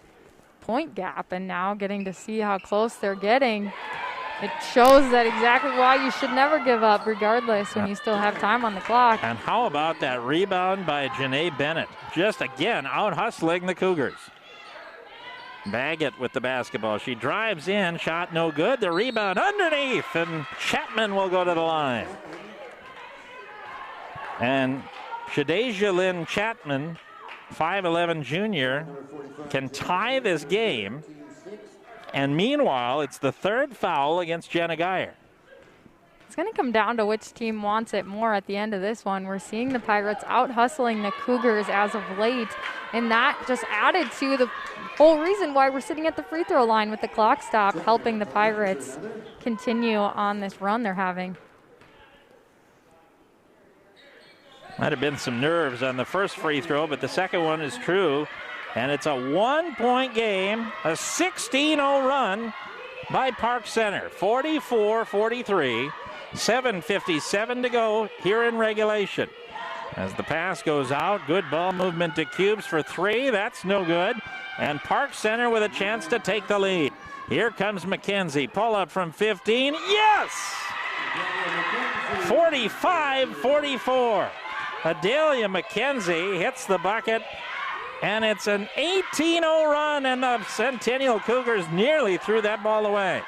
point gap and now getting to see how close they're getting. It shows that exactly why you should never give up regardless when you still have time on the clock. And how about that rebound by Janae Bennett? Just again out hustling the Cougars. Baggett with the basketball. She drives in, shot no good. The rebound underneath, and Chapman will go to the line. And Shadeja Lynn Chapman, 5'11 junior, can tie this game. And meanwhile, it's the third foul against Jenna Geyer. It's going to come down to which team wants it more at the end of this one. We're seeing the Pirates out hustling the Cougars as of late, and that just added to the whole reason why we're sitting at the free throw line with the clock stop, helping the Pirates continue on this run they're having. Might have been some nerves on the first free throw, but the second one is true. And it's a 1-point game, a 16-0 run by Park Center. 44-43, 7:57 to go here in regulation. As the pass goes out, good ball movement to Cubes for three. That's no good. And Park Center with a chance to take the lead. Here comes Mckenzie. Pull up from 15. Yes! 45-44. Adelia Mckenzie hits the bucket, and it's an 18-0 run, and the Centennial Cougars nearly threw that ball away.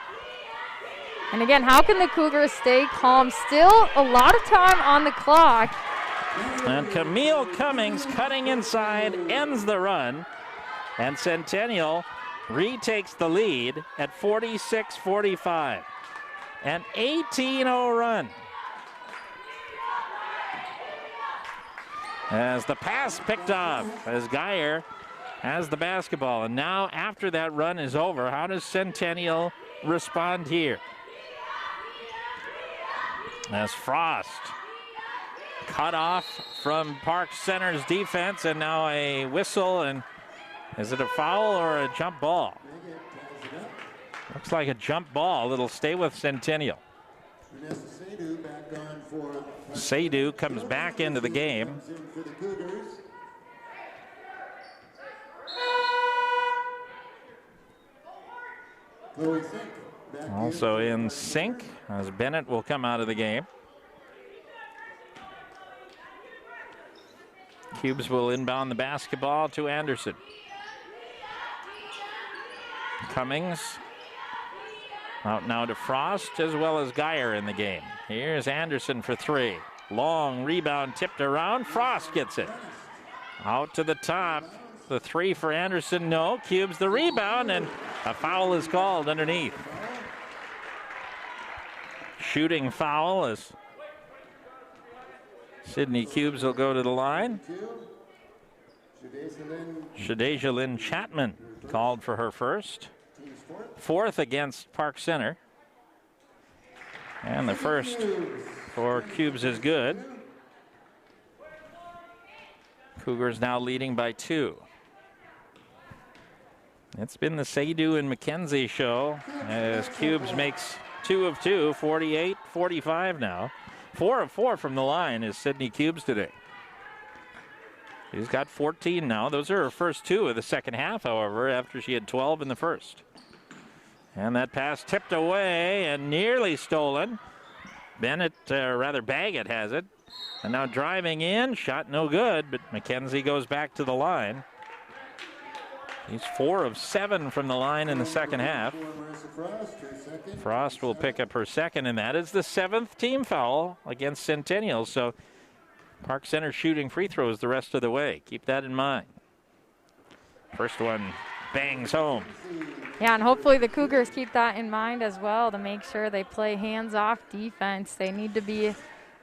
And again, how can the Cougars stay calm? Still a lot of time on the clock. And Camille Cummings cutting inside ends the run, and Centennial retakes the lead at 46-45. An 18-0 run. As the pass picked off, as Geyer has the basketball. And now after that run is over, how does Centennial respond here? As Frost cut off from Park Center's defense, and now a whistle, and is it a foul or a jump ball? Looks like a jump ball. It'll stay with Centennial. Sedu comes back into the game. Also in sync as Bennett will come out of the game. Cubes will inbound the basketball to Anderson. Cummings out now to Frost as well as Geyer in the game. Here's Anderson for three. Long rebound tipped around. Frost gets it. Out to the top. The three for Anderson, no. Cubes the rebound, and a foul is called underneath. Shooting foul as Sydney Cubes will go to the line. Shadeja Lynn Chapman called for her first. Fourth against Park Center. And the first for Cubes is good. Cougars now leading by 2. It's been the Sedu and Mckenzie show as Cubes makes 2 of 2, 48-45 now. 4 of 4 from the line is Sydney Cubes today. She's got 14 now. Those are her first 2 of the second half, however, after she had 12 in the first. And that pass tipped away and nearly stolen. Baggett has it. And now driving in, shot no good, but Mckenzie goes back to the line. He's 4 of 7 from the line in the second half. Frost will pick up her second, and that is the 7th team foul against Centennial. So Park Center shooting free throws the rest of the way. Keep that in mind. First one bangs home. Yeah, and hopefully the Cougars keep that in mind as well to make sure they play hands-off defense. They need to be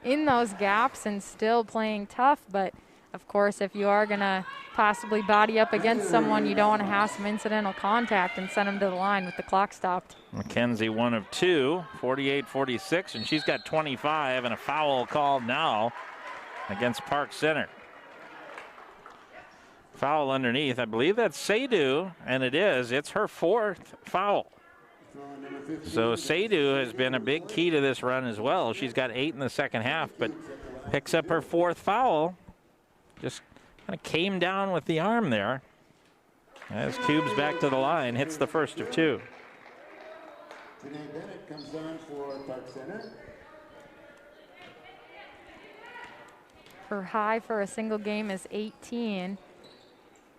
in those gaps and still playing tough, but of course, if you are going to possibly body up against someone, you don't want to have some incidental contact and send them to the line with the clock stopped. Mckenzie 1 of 2, 48-46, and she's got 25 and a foul called now against Park Center. Foul underneath. I believe that's Sedu, and it is. It's her 4th foul. So Sedu has been a big key to this run as well. She's got 8 in the second half, but picks up her 4th foul. Just kind of came down with the arm there. As Cubes back to the line, hits the first of 2. Renee Bennett comes on for Park Center. Her high for a single game is 18.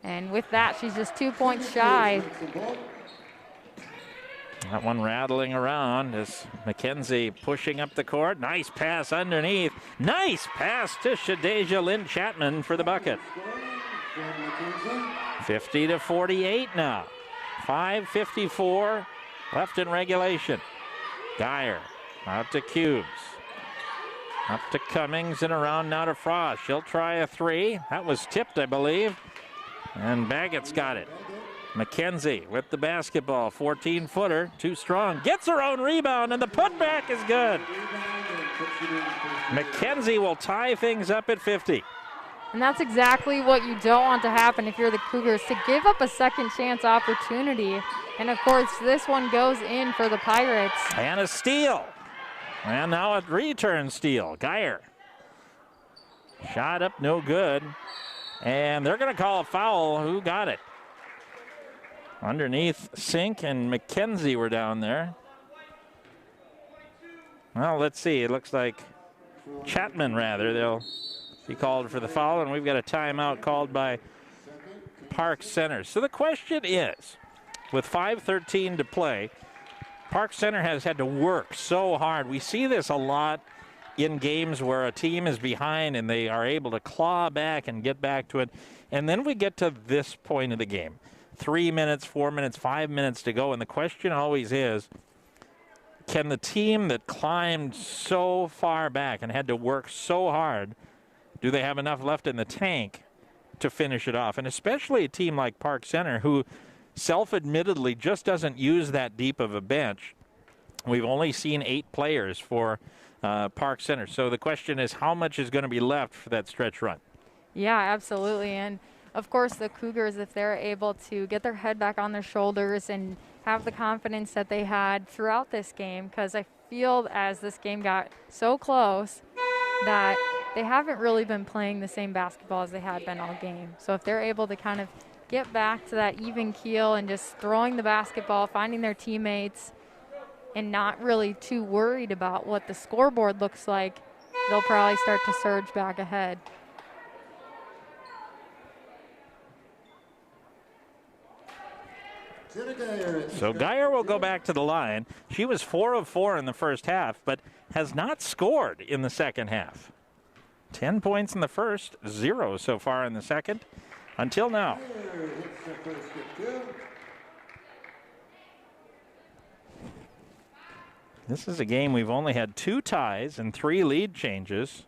And with that, she's just 2 points shy. That one rattling around as Mckenzie pushing up the court. Nice pass underneath. Nice pass to Shadeja Lynn Chapman for the bucket. 50-48 now. 5:54 left in regulation. Geyer out to Cubes. Up to Cummings and around now to Frost. She'll try a 3. That was tipped, I believe. And Baggett's got it. Mckenzie with the basketball, 14-footer, too strong. Gets her own rebound, and the putback is good. Mckenzie will tie things up at 50. And that's exactly what you don't want to happen if you're the Cougars, to give up a second chance opportunity. And of course, this one goes in for the Pirates. And a steal. And now a return steal. Geyer. Shot up, no good. And they're going to call a foul. Who got it? Underneath, Sink and Mckenzie were down there. Well, let's see. It looks like Chapman, rather. They'll be called for the foul, and we've got a timeout called by Park Center. So the question is, with 5:13 to play, Park Center has had to work so hard. We see this a lot in games where a team is behind and they are able to claw back and get back to it. And then we get to this point of the game. 3 minutes, 4 minutes, 5 minutes to go. And the question always is, can the team that climbed so far back and had to work so hard, do they have enough left in the tank to finish it off? And especially a team like Park Center, who self-admittedly just doesn't use that deep of a bench. We've only seen 8 players for Park Center. So the question is, how much is going to be left for that stretch run? Yeah, absolutely. And of course, the Cougars, if they're able to get their head back on their shoulders and have the confidence that they had throughout this game, because I feel as this game got so close that they haven't really been playing the same basketball as they had been all game. So if they're able to kind of get back to that even keel and just throwing the basketball, finding their teammates, and not really too worried about what the scoreboard looks like, they'll probably start to surge back ahead. So Geyer will go back to the line. She was 4 of 4 in the first half, but has not scored in the second half. 10 points in the first, 0 so far in the second, until now. This is a game we've only had 2 ties and 3 lead changes.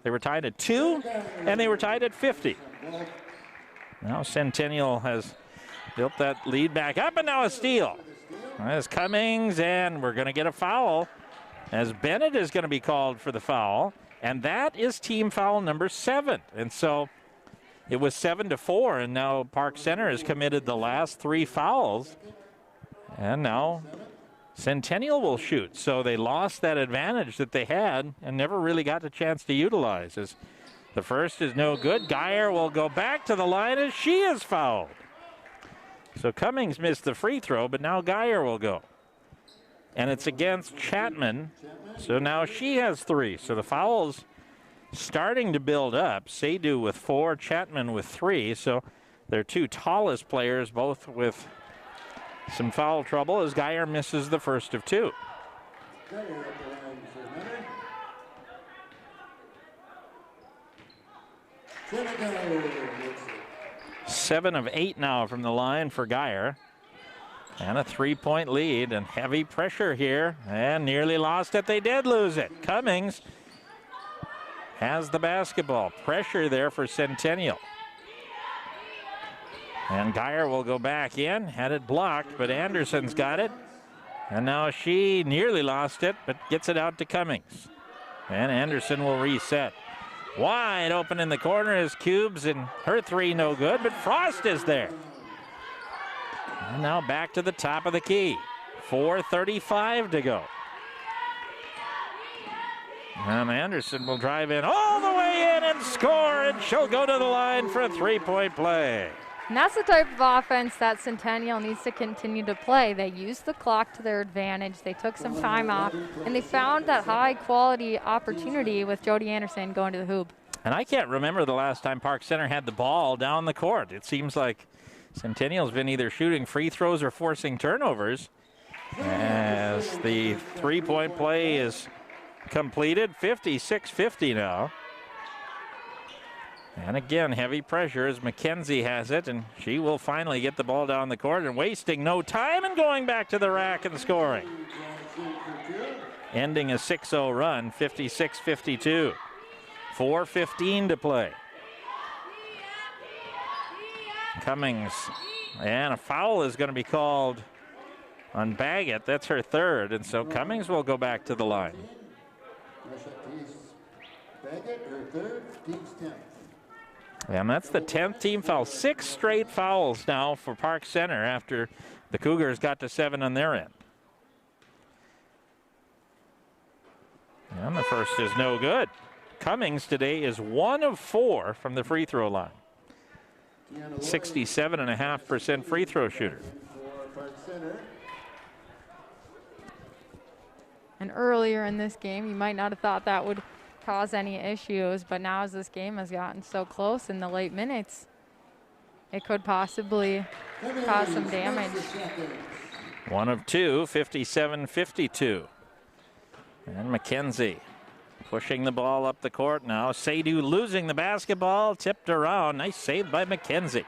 They were tied at 2, and they were tied at 50. Now Centennial has built that lead back up, and now a steal. There's Cummings, and we're going to get a foul. as Bennett is going to be called for the foul, and that is team foul number 7. And so it was 7-4, and now Park Center has committed the last 3 fouls, and now Centennial will shoot. So they lost that advantage that they had and never really got the chance to utilize. As the first is no good, Geyer will go back to the line as she is fouled. So Cummings missed the free throw, but now Geyer will go. And it's against Chapman, so now she has 3. So the foul's starting to build up. Sedu with 4, Chapman with 3. So they're 2 tallest players, both with some foul trouble as Geyer misses the first of 2. 7 of 8 now from the line for Geyer. And a 3-point lead, and heavy pressure here, and nearly lost it. They did lose it. Cummings has the basketball. Pressure there for Centennial. And Geyer will go back in, had it blocked, but Anderson's got it. And now she nearly lost it, but gets it out to Cummings. And Anderson will reset. Wide open in the corner is Cubes, and her 3 no good, but Frost is there. And now back to the top of the key. 4:35 to go. And Anderson will drive in all the way in and score, and she'll go to the line for a 3-point play. And that's the type of offense that Centennial needs to continue to play. They used the clock to their advantage. They took some time off, and they found that high-quality opportunity with Jody Anderson going to the hoop. And I can't remember the last time Park Center had the ball down the court. It seems like Centennial's been either shooting free throws or forcing turnovers. As the 3-point play is completed, 56-50 now. And again, heavy pressure as Mckenzie has it, and she will finally get the ball down the court and wasting no time and going back to the rack and scoring. Ending a 6-0 run, 56-52. 4:15 to play. Cummings, and a foul is going to be called on Baggett. That's her 3rd, and so Cummings will go back to the line. Baggett, her 3rd, team's 10th. And that's the 10th team foul. 6 straight fouls now for Park Center after the Cougars got to 7 on their end. And the first is no good. Cummings today is 1 of 4 from the free throw line. 67.5% free throw shooter. And earlier in this game, you might not have thought that would cause any issues, but now as this game has gotten so close in the late minutes, it could possibly cause some damage. 1 of 2, 57-52. And Mckenzie pushing the ball up the court now. Sedu losing the basketball, tipped around. Nice save by Mckenzie.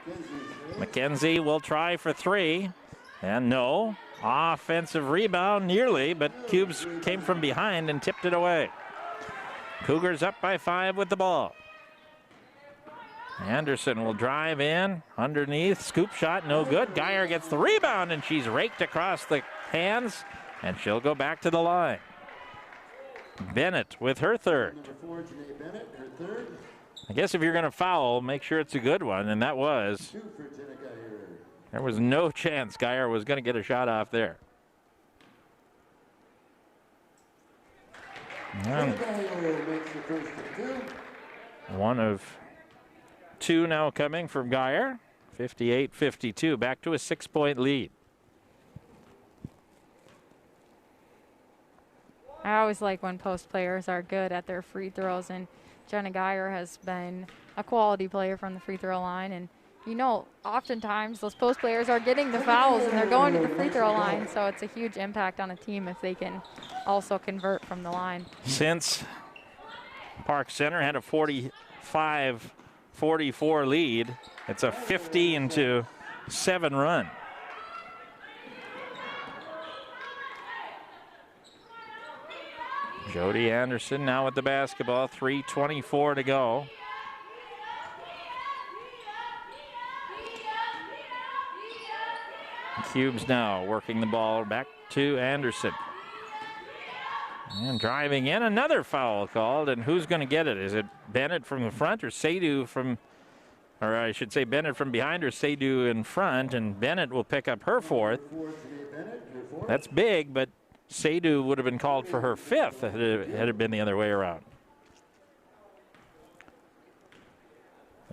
Mckenzie will try for 3, and no. Offensive rebound nearly, but Cubes came from behind and tipped it away. Cougars up by 5 with the ball. Anderson will drive in underneath, scoop shot, no good. Geyer gets the rebound, and she's raked across the hands, and she'll go back to the line. Bennett with her 3rd. I guess if you're going to foul, make sure it's a good one, and that was. There was no chance Geyer was going to get a shot off there. And 1 of 2 now coming from Geyer. 58-52, back to a 6-point lead. I always like when post players are good at their free throws, and Jenna Geyer has been a quality player from the free throw line. And you know, oftentimes those post players are getting the fouls and they're going to the free throw line, so it's a huge impact on a team if they can also convert from the line. Since Park Center had a 45-44 lead, it's a 15-7 run. Jody Anderson now with the basketball, 3:24 to go. Cubes now working the ball back to Anderson. And driving in, another foul called, and who's going to get it? Is it Bennett from the front or Sedu from, or I should say Bennett from behind or Sedu in front, and Bennett will pick up her fourth. That's big, but Sedu would have been called for her fifth had it been the other way around.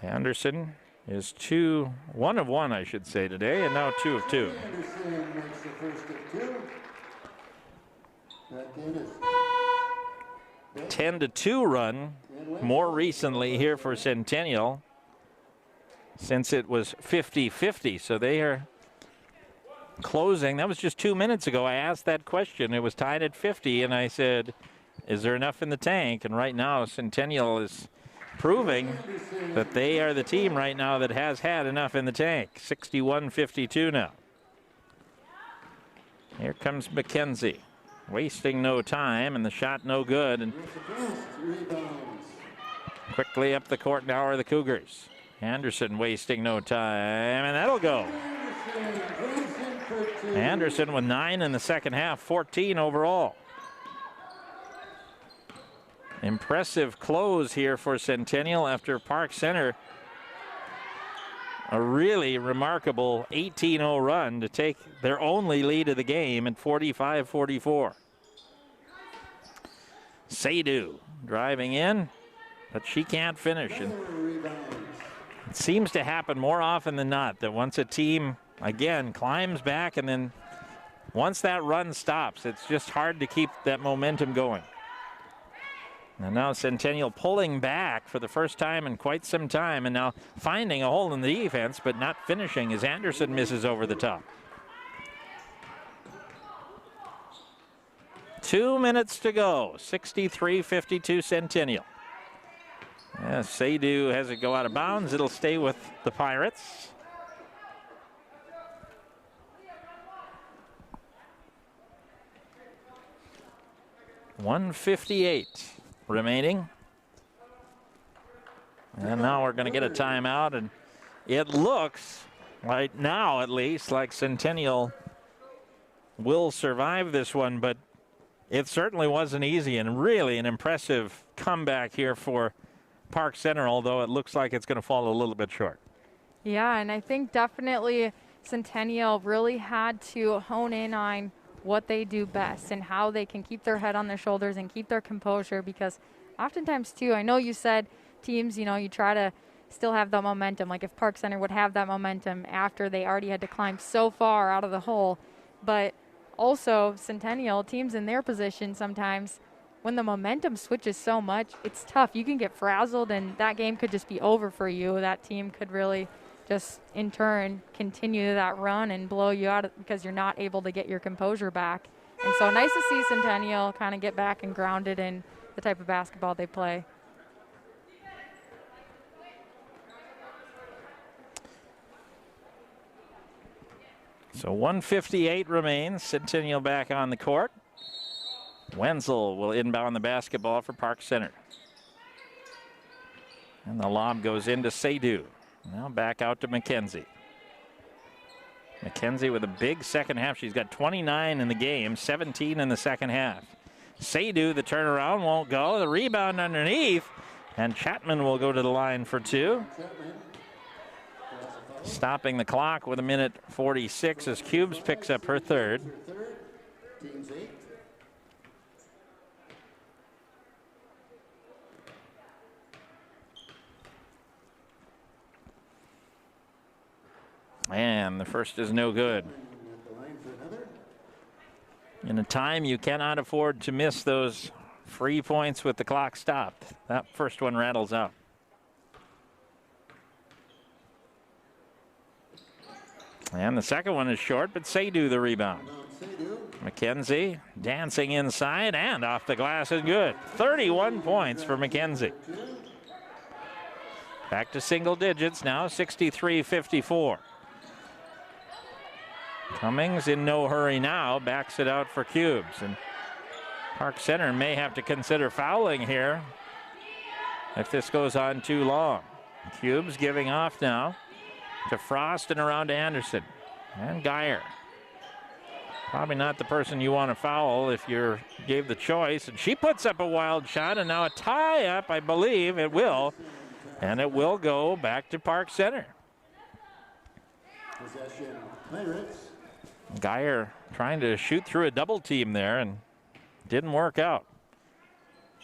Anderson is 1 of 1, I should say, today, and now 2 of 2. Anderson makes the first of 2. That game is 10-2 run more recently here for Centennial since it was 50-50. So they are closing. That was just 2 minutes ago. I asked that question. It was tied at 50, and I said, is there enough in the tank? And right now, Centennial is proving that they are the team right now that has had enough in the tank. 61-52 now. Here comes Mckenzie. Wasting no time, and the shot no good. And quickly up the court now are the Cougars. Anderson wasting no time, and that'll go. Anderson with 9 in the second half, 14 overall. Impressive close here for Centennial after Park Center. A really remarkable 18-0 run to take their only lead of the game at 45-44. Sedu driving in, but she can't finish. And it seems to happen more often than not that once a team, again, climbs back and then once that run stops, it's just hard to keep that momentum going. And now Centennial pulling back for the first time in quite some time, and now finding a hole in the defense, but not finishing as Anderson misses over the top. 2 minutes to go, 63-52 Centennial. Yes, Sedu has it go out of bounds. It'll stay with the Pirates. .158 remaining. And now we're going to get a timeout, and it looks, right now at least, like Centennial will survive this one, but it certainly wasn't easy, and really an impressive comeback here for Park Center, although it looks like it's going to fall a little bit short. Yeah, and I think definitely Centennial really had to hone in on what they do best and how they can keep their head on their shoulders and keep their composure, because oftentimes too, I know you said teams, you try to still have the momentum, like if Park Center would have that momentum after they already had to climb so far out of the hole, but also Centennial teams in their position sometimes when the momentum switches so much, it's tough. You can get frazzled and that game could just be over for you. That team could really just in turn continue that run and blow you out because you're not able to get your composure back. And so nice to see Centennial kind of get back and grounded in the type of basketball they play. So 1:58 remains. Centennial back on the court. Wenzel will inbound the basketball for Park Center. And the lob goes into Sedu. Now back out to Mckenzie. Mckenzie with a big second half. She's got 29 in the game, 17 in the second half. Sedu, the turnaround won't go. The rebound underneath. And Chapman will go to the line for 2. Stopping the clock with 1:46 as Cubes picks up her third. Teams 8. And the first is no good. In a time you cannot afford to miss those free points with the clock stopped. That first one rattles out. And the second one is short, but Sedu the rebound. Mckenzie dancing inside and off the glass is good. 31 points for Mckenzie. Back to single digits now, 63-54. Cummings in no hurry now, backs it out for Cubes. And Park Center may have to consider fouling here if this goes on too long. Cubes giving off now to Frost and around to Anderson. And Geyer. Probably not the person you want to foul if you gave the choice. And she puts up a wild shot, and now a tie-up, I believe it will. And it will go back to Park Center. Possession, Pirates. Geyer trying to shoot through a double team there and didn't work out.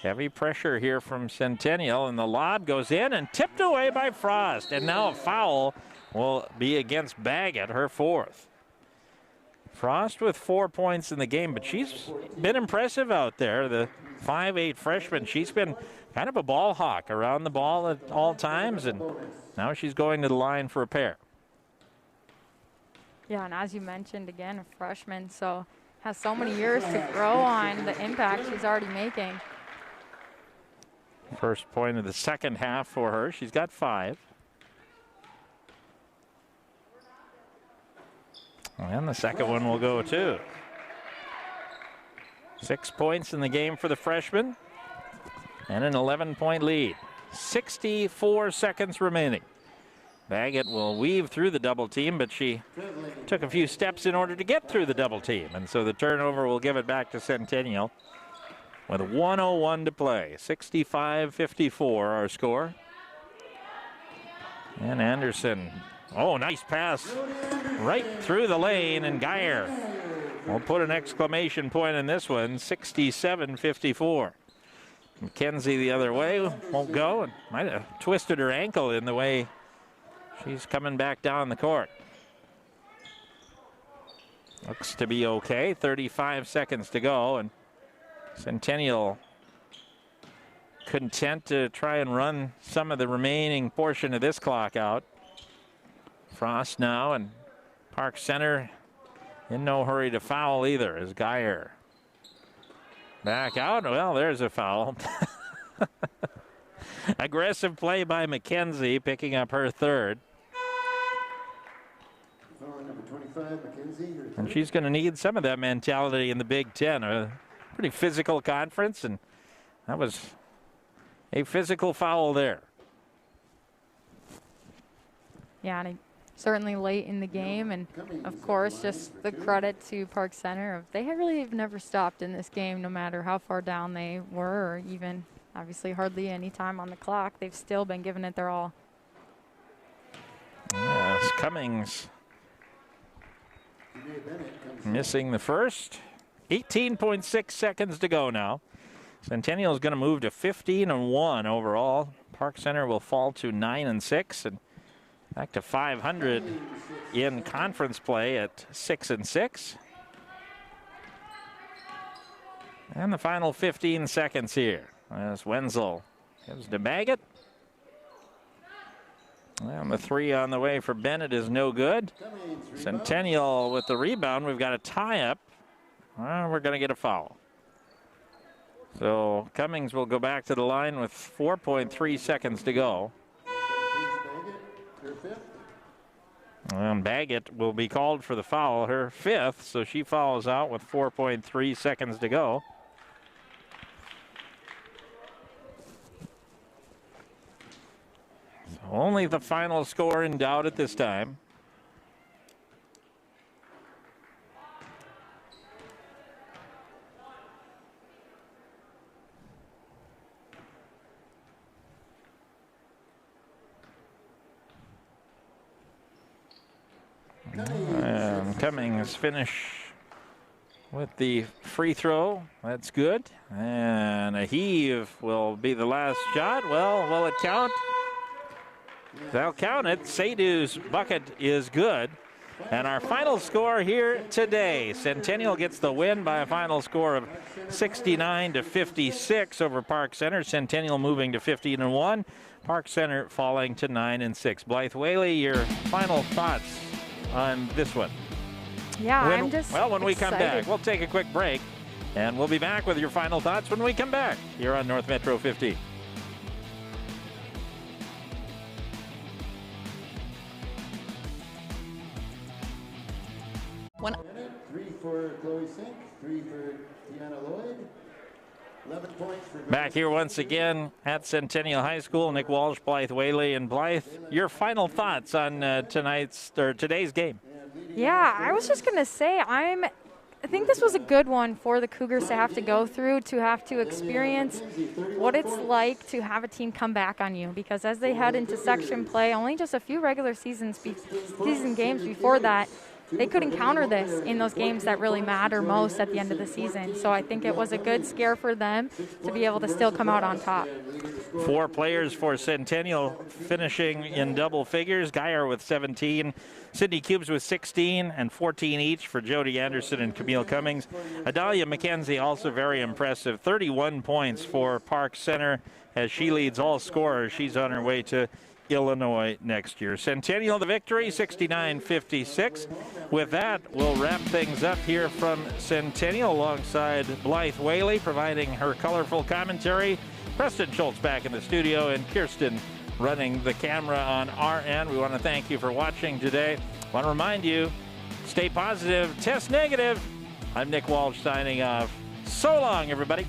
Heavy pressure here from Centennial, and the lob goes in and tipped away by Frost. And now a foul will be against Baggett, her 4th. Frost with 4 points in the game, but she's been impressive out there. The 5'8" freshman, she's been kind of a ball hawk around the ball at all times, and now she's going to the line for a pair. Yeah, and as you mentioned, again, a freshman, so has so many years to grow on the impact she's already making. First point of the second half for her. She's got 5. And the second one will go too. 6 points in the game for the freshman and an 11-point lead. 64 seconds remaining. Baggett will weave through the double team, but she took a few steps in order to get through the double team. And so the turnover will give it back to Centennial with 1:01 to play. 65-54 our score. And Anderson, oh, nice pass right through the lane, and Geyer will put an exclamation point in this one. 67-54. Mckenzie the other way, won't go, and might have twisted her ankle in the way she's coming back down the court. Looks to be okay. 35 seconds to go, and Centennial content to try and run some of the remaining portion of this clock out. Frost now, and Park Center in no hurry to foul either as Geyer back out. Well, there's a foul. Aggressive play by Mckenzie, picking up her 3rd. Number 25, Mckenzie. And she's going to need some of that mentality in the Big Ten. A pretty physical conference, and that was a physical foul there. Yeah, and certainly late in the game, and of course just the credit to Park Center. They really have never stopped in this game, no matter how far down they were, or even obviously hardly any time on the clock. They've still been giving it their all. Yes, Cummings missing the first. 18.6 seconds to go now. Centennial is going to move to 15-1 overall. Park Center will fall to 9-6 and back to 500 in conference play at 6-6. And the final 15 seconds here as Wenzel gives to Baggett. And the 3 on the way for Bennett is no good. Centennial with the rebound. We've got a tie-up. We're going to get a foul. So Cummings will go back to the line with 4.3 seconds to go. And Baggett will be called for the foul, her 5th, so she fouls out with 4.3 seconds to go. So only the final score in doubt at this time. And Cummings finish with the free throw. That's good. And a heave will be the last shot. Well, will it count? They'll count it. Sedu's bucket is good. And our final score here today, Centennial gets the win by a final score of 69-56 over Park Center. Centennial moving to 15-1. Park Center falling to 9-6. Blythe Whaley, your final thoughts on this one? Yeah, I'm just when we come excited. back, we'll take a quick break, and we'll be back with your final thoughts when we come back here on North Metro 15. When 3 for Chloe Sink, 3 for Deanna Lloyd. 11 points for Back here once again at Centennial High School. Nick Walsh, Blythe Whaley, and Blythe, your final thoughts on today's game? Yeah, I was just going to say I'm I think this was a good one for the Cougars to have to go through, to have to experience what it's like to have a team come back on you, because as they head into section play, only just a few regular season games before that, they could encounter this in those games that really matter most at the end of the season. So I think it was a good scare for them to be able to still come out on top. 4 players for Centennial finishing in double figures. Geyer with 17, Sydney Cubes with 16 and 14 each for Jody Anderson and Camille Cummings. Adelia Mckenzie also very impressive, 31 points for Park Center as she leads all scorers. She's on her way to Illinois next year. Centennial the victory, 69-56. With that, we'll wrap things up here from Centennial alongside Blythe Whaley providing her colorful commentary. Preston Schultz back in the studio and Kirsten running the camera on our end. We want to thank you for watching today. I want to remind you, stay positive, test negative. I'm Nick Walsh signing off. So long, everybody.